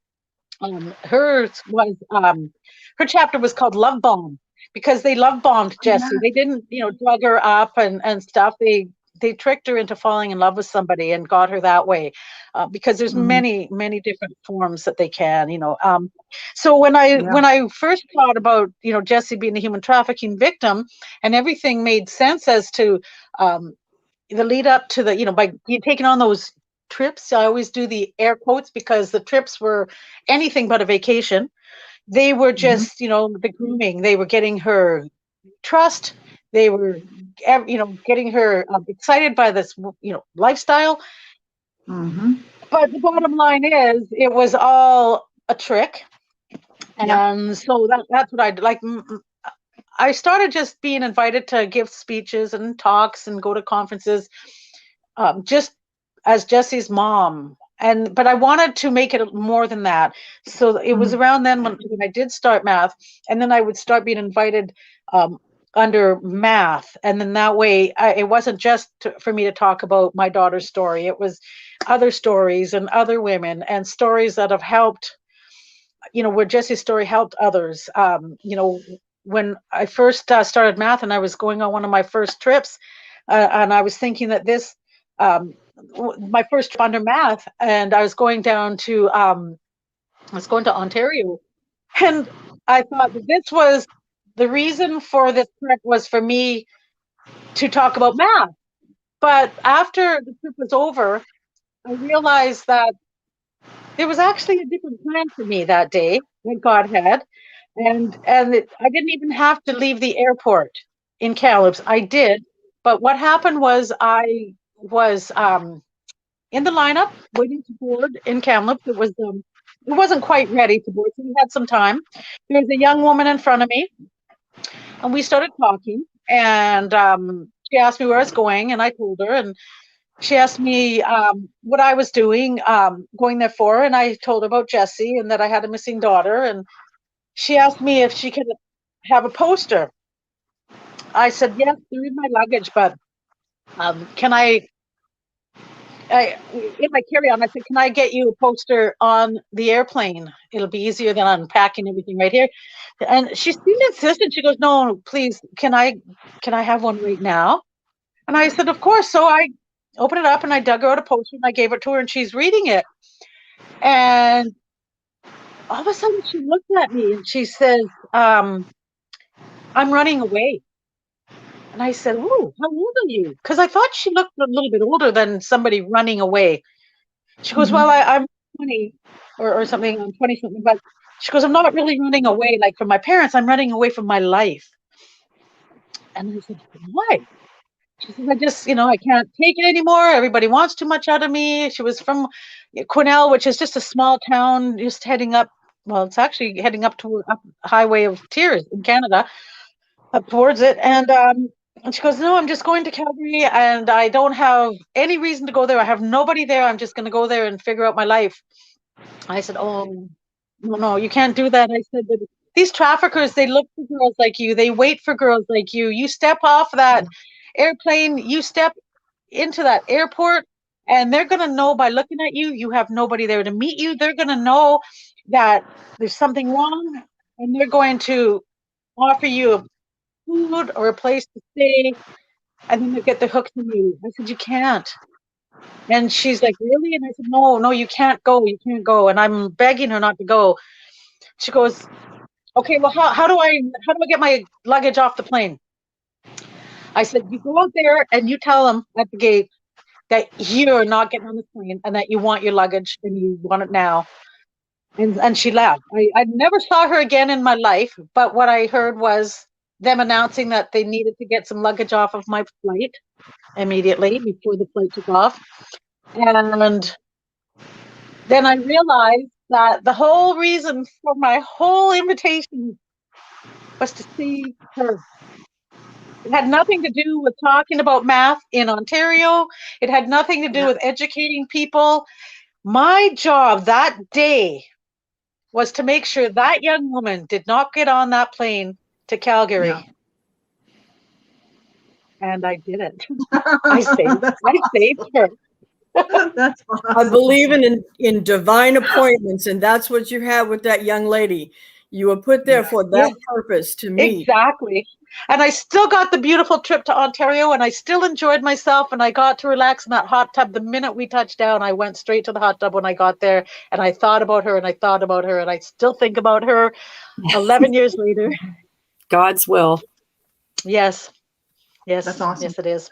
her chapter was called Love Bomb, because they love bombed Jessie. They didn't, drug her up and stuff. They they tricked her into falling in love with somebody and got her that way, because there's many different forms that they can, so when I first thought about, Jessie being a human trafficking victim, and everything made sense as to the lead up to the, by taking on those trips. I always do the air quotes because the trips were anything but a vacation. They were just, the grooming. They were getting her trust. They were, getting her excited by this, lifestyle. But the bottom line is, it was all a trick. And so that's what I did. Like, I started just being invited to give speeches and talks and go to conferences, just as Jessie's mom. But I wanted to make it more than that. So it was around then when I did start math, and then I would start being invited under math. And then that way, it wasn't just for me to talk about my daughter's story. It was other stories and other women and stories that have helped, where Jessie's story helped others. When I first started math and I was going on one of my first trips, and I was thinking that this, my first trip under math, and I was going down to, Ontario, and I thought that this was the reason for this trip, was for me to talk about math. But after the trip was over, I realized that there was actually a different plan for me that day that God had. And I didn't even have to leave the airport in Kamloops. I did. But what happened was, I was in the lineup waiting to board in Kamloops. It wasn't quite ready to board, so we had some time. There was a young woman in front of me, and we started talking. And she asked me where I was going, and I told her. And she asked me what I was doing, going there for, and I told her about Jessie and that I had a missing daughter. And she asked me if she could have a poster. I said, yes, they're in my luggage, but can I in my carry-on, I said, can I get you a poster on the airplane? It'll be easier than unpacking everything right here. And she seemed insistent. She goes, no, please, can I have one right now? And I said, of course. So I opened it up and I dug out a poster and I gave it to her, and she's reading it. And all of a sudden she looked at me and she says, I'm running away. And I said, oh, how old are you? Because I thought she looked a little bit older than somebody running away. She goes, well, I'm 20 or something. I'm 20 something. But she goes, I'm not really running away like from my parents. I'm running away from my life. And I said, why? She says, I just, I can't take it anymore. Everybody wants too much out of me. She was from Quesnel, which is just a small town, just heading up. Well, it's actually heading up to a highway of tears in Canada, up towards it. And she goes, no, I'm just going to Calgary, and I don't have any reason to go there. I have nobody there. I'm just going to go there and figure out my life. I said, oh, no, you can't do that. I said, but these traffickers, they look for girls like you. They wait for girls like you. You step off that airplane, you step into that airport, and they're going to know by looking at you, you have nobody there to meet you. They're going to know that there's something wrong, and they're going to offer you food or a place to stay, and then they get the hook from you. I said, you can't. And she's like, really? And I said, no, you can't go. And I'm begging her not to go. She goes, okay, well, how do I get my luggage off the plane? I said, you go out there and you tell them at the gate that you're not getting on the plane and that you want your luggage and you want it now. And she left. I never saw her again in my life, but what I heard was them announcing that they needed to get some luggage off of my flight immediately before the flight took off. And then I realized that the whole reason for my whole invitation was to see her. It had nothing to do with talking about math in Ontario. It had nothing to do with educating people. My job that day was to make sure that young woman did not get on that plane to Calgary. Yeah. And I did it. I saved her. That's awesome. I believe in divine appointments, and that's what you had with that young lady. You were put there for that purpose, to me. Exactly. And I still got the beautiful trip to Ontario, and I still enjoyed myself, and I got to relax in that hot tub. The minute we touched down, I went straight to the hot tub when I got there, and I thought about her, and I thought about her, and I still think about her 11 years later. God's will. Yes. Yes. That's awesome. Yes, it is.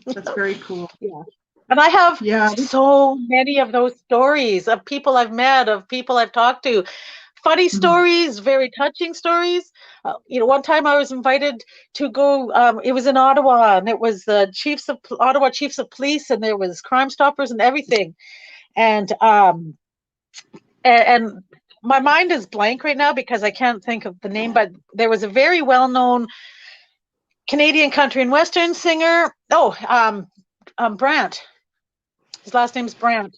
That's very cool. Yeah. And I have Yeah. so many of those stories of people I've met, of people I've talked to. Funny stories, very touching stories. One time I was invited to go, it was in Ottawa, and it was the Ottawa Chiefs of Police, and there was Crime Stoppers and everything. And my mind is blank right now because I can't think of the name, but there was a very well-known Canadian country and Western singer. Brandt. His last name's Brandt.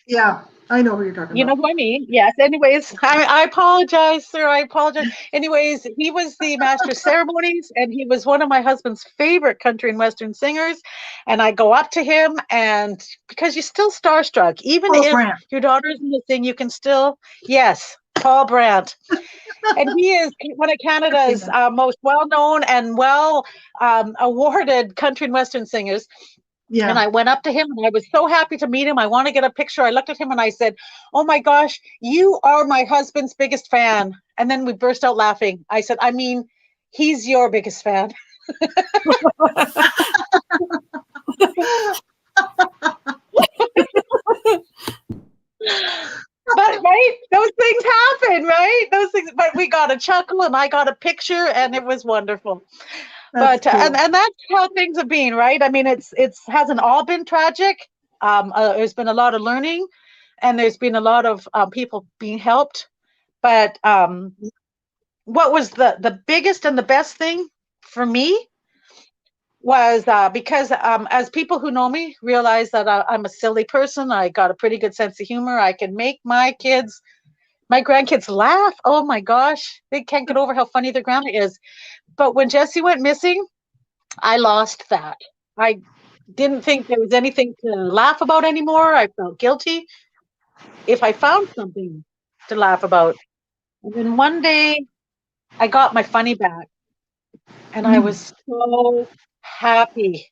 Yeah, I know who you're talking about. You know who I mean? Yes. Anyways, I apologize, sir. I apologize. Anyways, he was the master of ceremonies, and he was one of my husband's favorite country and Western singers. And I go up to him, and because you're still starstruck, even if Brandt. your daughter's missing, you can still, yes, Paul Brandt. And he is one of Canada's most well-known and awarded country and Western singers. Yeah. And I went up to him, and I was so happy to meet him. I want to get a picture. I looked at him and I said, "Oh my gosh, you are my husband's biggest fan." And then we burst out laughing. I said, "I mean, he's your biggest fan." But right, those things happen, right? Those things, but we got a chuckle, and I got a picture, and it was wonderful. That's cool. and that's how things have been, right? I mean, it's hasn't all been tragic. There's been a lot of learning, and there's been a lot of people being helped. But what was the biggest and the best thing for me was because as people who know me realize that I'm a silly person. I got a pretty good sense of humor. I can make my grandkids laugh. Oh my gosh, they can't get over how funny their grandma is. But when Jessie went missing, I lost that. I didn't think there was anything to laugh about anymore. I felt guilty if I found something to laugh about. And then one day I got my funny back, and I was so happy.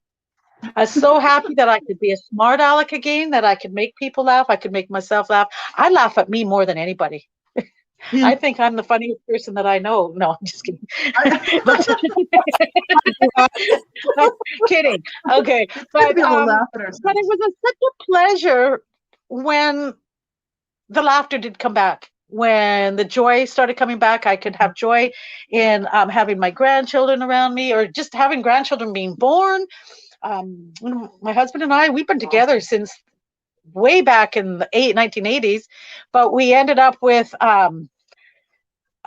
I was so happy that I could be a smart aleck again, that I could make people laugh. I could make myself laugh. I laugh at me more than anybody. Yeah. I think I'm the funniest person that I know. No, I'm just kidding. Kidding. Okay. But it was such a pleasure when the laughter did come back. When the joy started coming back, I could have joy in having my grandchildren around me, or just having grandchildren being born. My husband and I, we've been together since way back in the 1980s, but we ended up with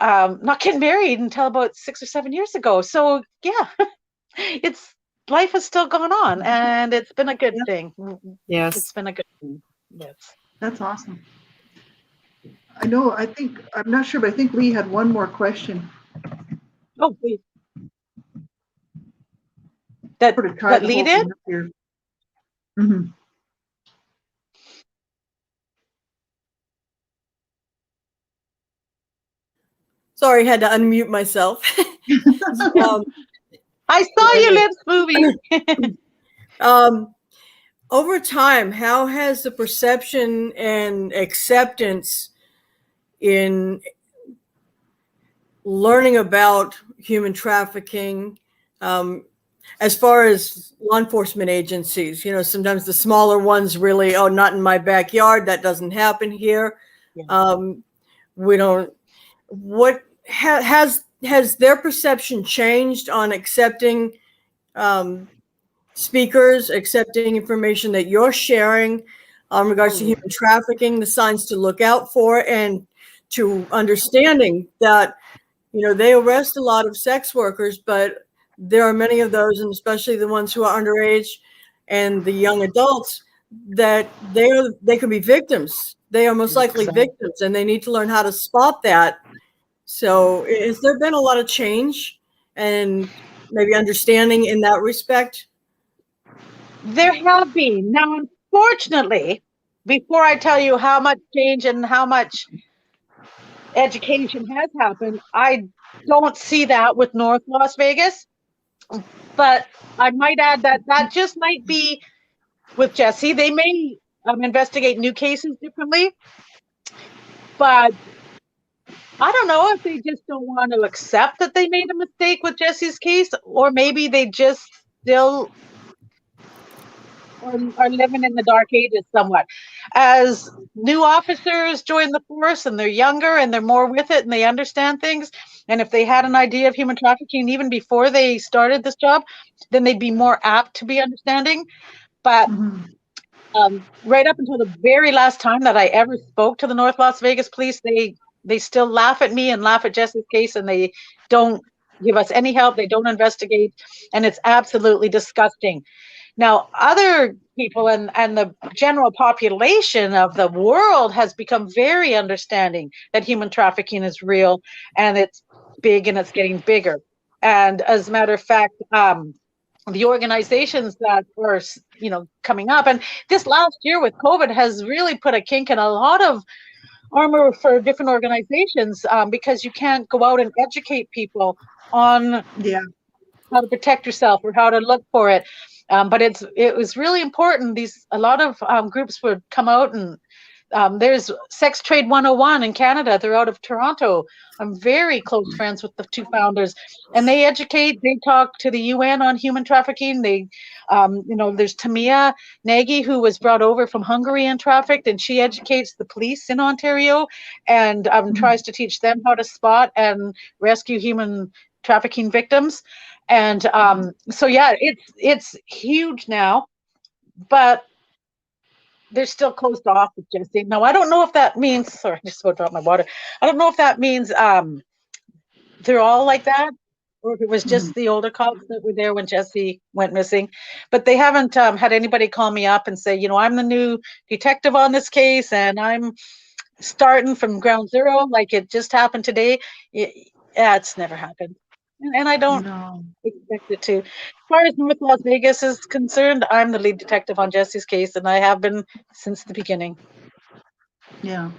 not getting married until about 6 or 7 years ago. So yeah, life has still gone on, and it's been a good thing. Yes, it's been a good thing. Yes, that's awesome. I'm not sure, but I think Lee had one more question. Oh, please. That Lee did? Mm-hmm. Sorry, had to unmute myself. I saw your lips moving. Over time, how has the perception and acceptance in learning about human trafficking, as far as law enforcement agencies, sometimes the smaller ones really, not in my backyard, that doesn't happen here. Yeah. We don't, what has their perception changed on accepting speakers, accepting information that you're sharing in regards to human trafficking, the signs to look out for, and to understanding that, they arrest a lot of sex workers, but there are many of those, and especially the ones who are underage and the young adults, that they could be victims. They are most likely victims, and they need to learn how to spot that. So has there been a lot of change and maybe understanding in that respect? There have been. Now, unfortunately, before I tell you how much change and how much education has happened. I don't see that with North Las Vegas, but I might add that that just might be with Jessie. They may investigate new cases differently, but I don't know if they just don't want to accept that they made a mistake with Jessie's case, or maybe they just still are living in the dark ages somewhat. As new officers join the force and they're younger and they're more with it and they understand things, and if they had an idea of human trafficking even before they started this job, then they'd be more apt to be understanding. But right up until the very last time that I ever spoke to the North Las Vegas police, they still laugh at me and laugh at Jessie's case, and they don't give us any help. They don't investigate, and it's absolutely disgusting. Now, other people and the general population of the world has become very understanding that human trafficking is real, and it's big and it's getting bigger. And as a matter of fact, the organizations that were, coming up, and this last year with COVID has really put a kink in a lot of armor for different organizations, because you can't go out and educate people on how to protect yourself or how to look for it. But it was really important. A lot of groups would come out, and there's Sex Trade 101 in Canada. They're out of Toronto. I'm very close friends with the two founders, and they educate. They talk to the UN on human trafficking. They, there's Tamia Nagy, who was brought over from Hungary and trafficked, and she educates the police in Ontario and tries to teach them how to spot and rescue human trafficking victims. And so, yeah, it's huge now, but they're still closed off with Jessie. Now, I don't know if that means, sorry, I just about dropped my water. I don't know if that means they're all like that, or if it was just the older cops that were there when Jessie went missing. But they haven't had anybody call me up and say, I'm the new detective on this case, and I'm starting from ground zero, like it just happened today. It's never happened. And I don't expect it to. As far as North Las Vegas is concerned, I'm the lead detective on Jessie's case, and I have been since the beginning. Yeah.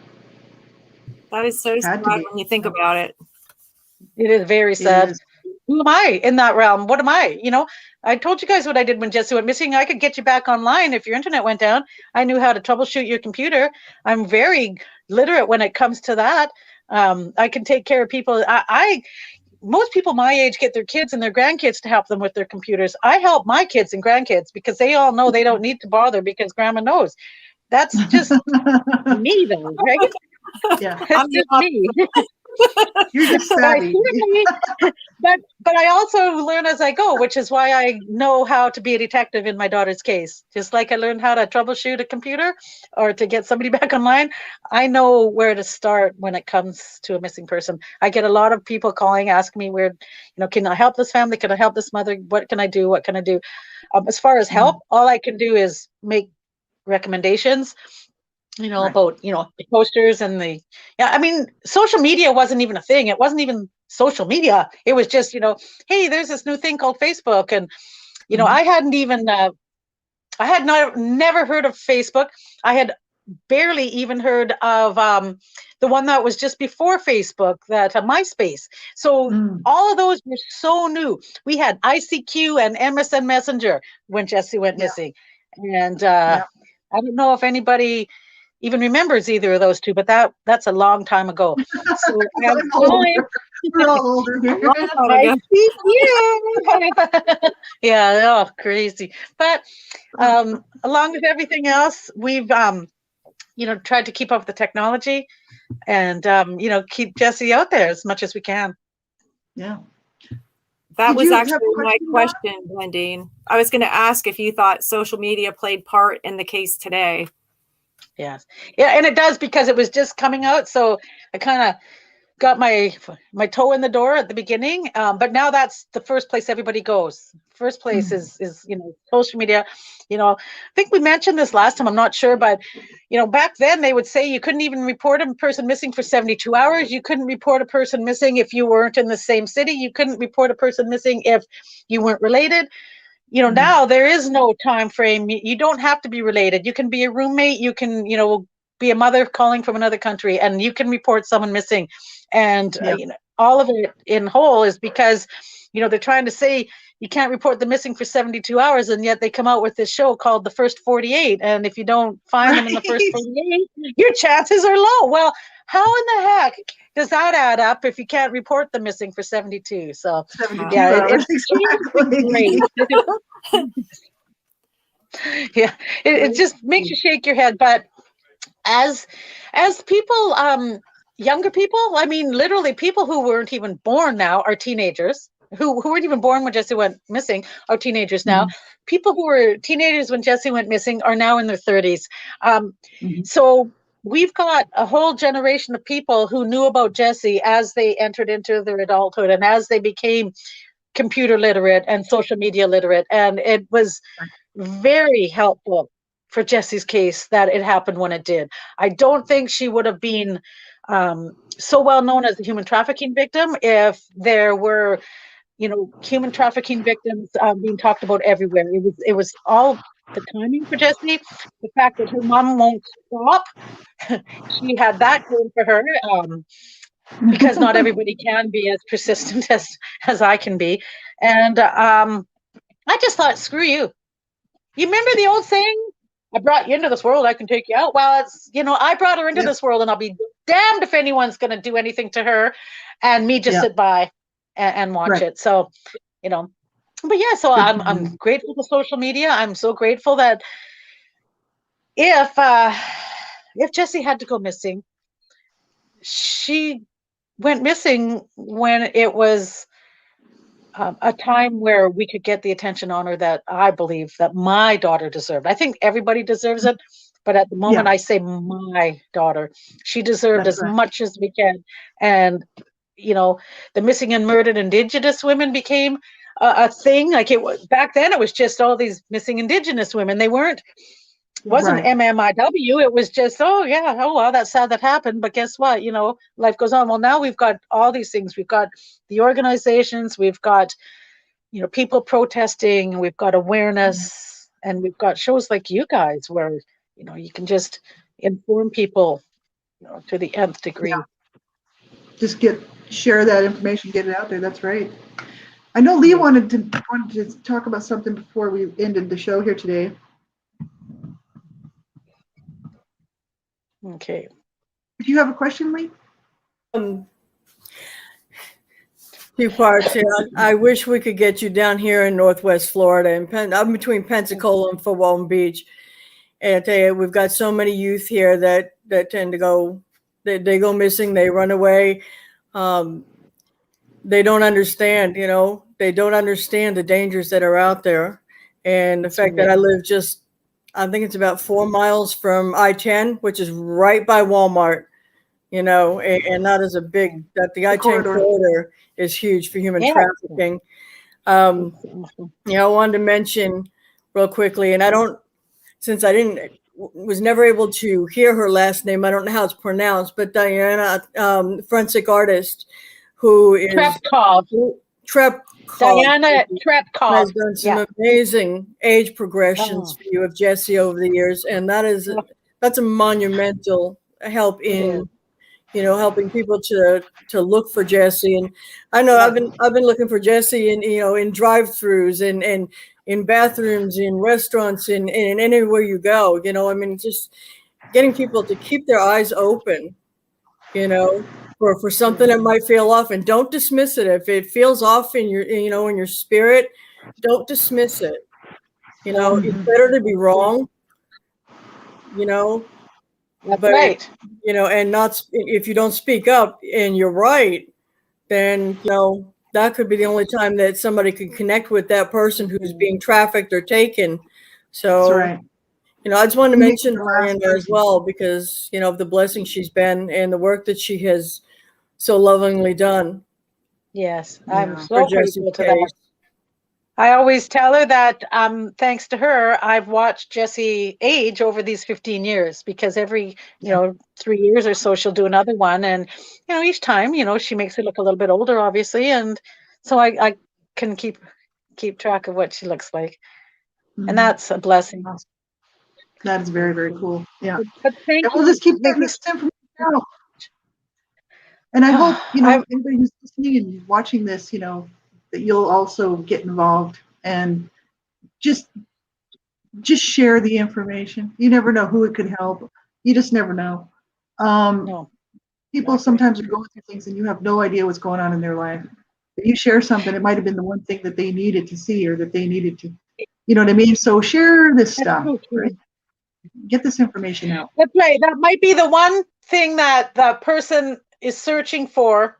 That is so sad when you think about it. It is very sad. Who am I in that realm? What am I? I told you guys what I did when Jessie went missing. I could get you back online if your internet went down. I knew how to troubleshoot your computer. I'm very literate when it comes to that. I can take care of people. Most people my age get their kids and their grandkids to help them with their computers. I help my kids and grandkids because they all know they don't need to bother because grandma knows. That's just me, though, right? Yeah, that's just me. You're just savvy. But I also learn as I go, which is why I know how to be a detective in my daughter's case. Just like I learned how to troubleshoot a computer or to get somebody back online, I know where to start when it comes to a missing person. I get a lot of people calling, asking me where, can I help this family? Can I help this mother? What can I do? What can I do? As far as help, all I can do is make recommendations. About, the posters and social media wasn't even a thing. It wasn't even social media. It was just, hey, there's this new thing called Facebook. And, I hadn't even, never heard of Facebook. I had barely even heard of the one that was just before Facebook, that MySpace. So all of those were so new. We had ICQ and MSN Messenger when Jessie went missing. And I don't know if anybody even remembers either of those two, but that's a long time ago. So we're all older here. I see you. Yeah, crazy. But along with everything else, we've tried to keep up with the technology and keep Jessie out there as much as we can. Yeah. That was actually my question, Glendene. I was going to ask if you thought social media played part in the case today. Yes. Yeah, and it does, because it was just coming out. So I kind of got my toe in the door at the beginning. But now that's the first place everybody goes. First place is social media. I think we mentioned this last time, I'm not sure, but back then they would say you couldn't even report a person missing for 72 hours. You couldn't report a person missing if you weren't in the same city. You couldn't report a person missing if you weren't related. Now there is no time frame. You don't have to be related. You can be a roommate. You can, be a mother calling from another country, and you can report someone missing, and you know, all of it in whole is because, you know, they're trying to say you can't report the missing for 72 hours, and yet they come out with this show called The First 48, and if you don't find them in the first 48, your chances are low. Well, how in the heck does that add up if you can't report the missing for 72? So 72 yeah, hours, exactly. Great. Yeah, it just makes you shake your head. But as people, younger people, I mean, literally people who weren't even born now are teenagers, who weren't even born when Jessie went missing are teenagers now. People who were teenagers when Jessie went missing are now in their 30s. So we've got a whole generation of people who knew about Jessie as they entered into their adulthood and as they became computer literate and social media literate. And it was very helpful for Jessie's case that it happened when it did. I don't think she would have been so well known as a human trafficking victim if there were, you know, human trafficking victims being talked about everywhere. It was all the timing for Jessie, the fact that her mom won't stop. She had that going for her, because not everybody can be as persistent as I can be. And I just thought, screw you. You remember the old saying, I brought you into this world, I can take you out. Well, it's, you know, I brought her into this world, and I'll be damned if anyone's going to do anything to her and me just sit by and watch it. So, you know, but yeah, so I'm grateful to social media. I'm so grateful that if Jessie had to go missing, she went missing when it was a time where we could get the attention on her that I believe that my daughter deserved. I think everybody deserves it, but at the moment I say my daughter, she deserved as much as we can. And, you know, the missing and murdered Indigenous women became a thing. Like it was back then, it was just all these missing Indigenous women. They weren't, it wasn't MMIW. It was just, oh yeah, oh well, that's sad that happened. But guess what? You know, life goes on. Well, now we've got all these things. We've got the organizations. We've got, you know, people protesting. We've got awareness, and we've got shows like you guys where, you know, you can just inform people, you know, to the nth degree. Just share that information, get it out there. That's right. I know Lee wanted to talk about something before we ended the show here today. Okay. Do you have a question, Lee? Two parts here. I wish we could get you down here in Northwest Florida, and I'm between Pensacola and Fort Walton Beach. And I tell you, we've got so many youth here that tend to go, they go missing, they run away. They don't understand, you know, they don't understand the dangers that are out there. And the fact that I live just, I think it's about 4 miles from I-10, which is right by Walmart, you know, and that is that the I-10 corridor is huge for human trafficking. You know, I wanted to mention real quickly, and since I was never able to hear her last name, I don't know how it's pronounced, but Diana, forensic artist, who is Diana Trepkov has done some amazing age progressions for you of Jessie over the years, and that's a monumental help in, you know, helping people to look for Jessie. And I know I've been looking for Jessie in, you know, in drive-throughs and in bathrooms, in restaurants, in anywhere you go. You know, I mean, just getting people to keep their eyes open, you know, for something that might feel off, and don't dismiss it. If it feels off in your, you know, in your spirit, don't dismiss it. You know, it's better to be wrong, you know. That's right. You know, and not, if you don't speak up and you're right, then, you know, that could be the only time that somebody could connect with that person who's being trafficked or taken. So, you know, I just wanted to mention Miranda as well, because, you know, of the blessing she's been and the work that she has so lovingly done. Yes, I'm so grateful to that. I always tell her that thanks to her, I've watched Jessie age over these 15 years, because every, you know, 3 years or so, she'll do another one. And, you know, each time, you know, she makes her look a little bit older, obviously. And so I can keep track of what she looks like. And that's a blessing. That is very, very cool. Yeah. But thank And we'll you. just keep getting this information out. And I hope, anybody who's listening and watching this, that you'll also get involved and just share the information. You never know who it could help. You just never know. No. People sometimes are going through things and you have no idea what's going on in their life. If you share something, it might have been the one thing that they needed to see or that they needed to, you know what I mean? So share this stuff, right? Get this information out. That's right. That might be the one thing that the person is searching for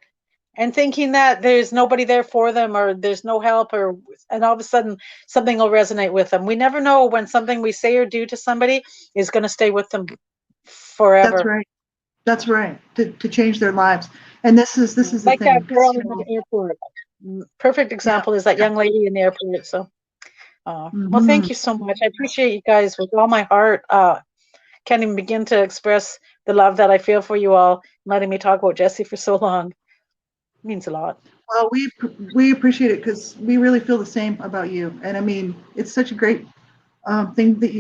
and thinking that there's nobody there for them or there's no help, and all of a sudden something will resonate with them. We never know when something we say or do to somebody is going to stay with them forever. That's right. That's right. To change their lives. And this is like the thing. That girl in the airport. Perfect example is that young lady in the airport. So, well, thank you so much. I appreciate you guys with all my heart. Can't even begin to express the love that I feel for you all, letting me talk about Jessie for so long. It means a lot. Well, we appreciate it because we really feel the same about you. And I mean, it's such a great thing that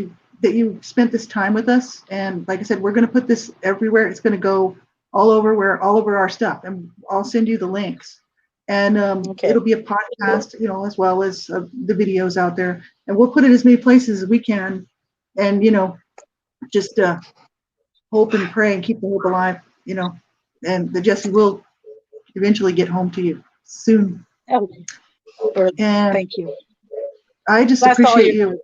you spent this time with us. And like I said, we're going to put this everywhere. It's going to go all over our stuff, and I'll send you the links. And it'll be a podcast, as well as the videos out there. And we'll put it as many places as we can. And just hope and pray and keep the hope alive. And the Jessie will eventually get home to you soon. And thank you. I just appreciate you.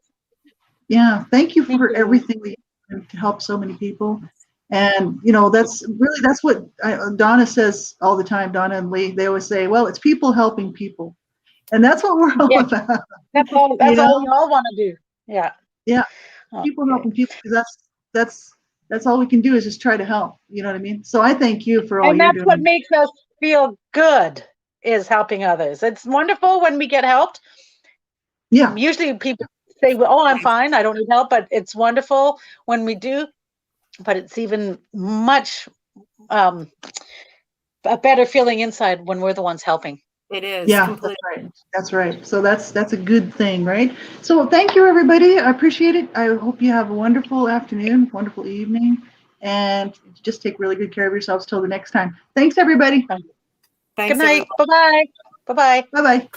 Yeah, thank you for everything that you do to help so many people. And that's what Donna says all the time. Donna and Lee, they always say, well, it's people helping people, and that's what we're all about. That's all we all want to do. Yeah People helping people, because that's all we can do is just try to help. You know what I mean? So I thank you for all you're doing. And that's what makes us feel good, is helping others. It's wonderful when we get helped. Yeah. Usually people say, well, I'm fine, I don't need help, but it's wonderful when we do. But it's even much a better feeling inside when we're the ones helping. It is. Yeah, completely. That's right. So that's a good thing, right? So thank you, everybody. I appreciate it. I hope you have a wonderful afternoon, wonderful evening, and just take really good care of yourselves till the next time. Thanks, everybody. Thanks, Good night. everyone. Bye-bye. Bye-bye. Bye-bye.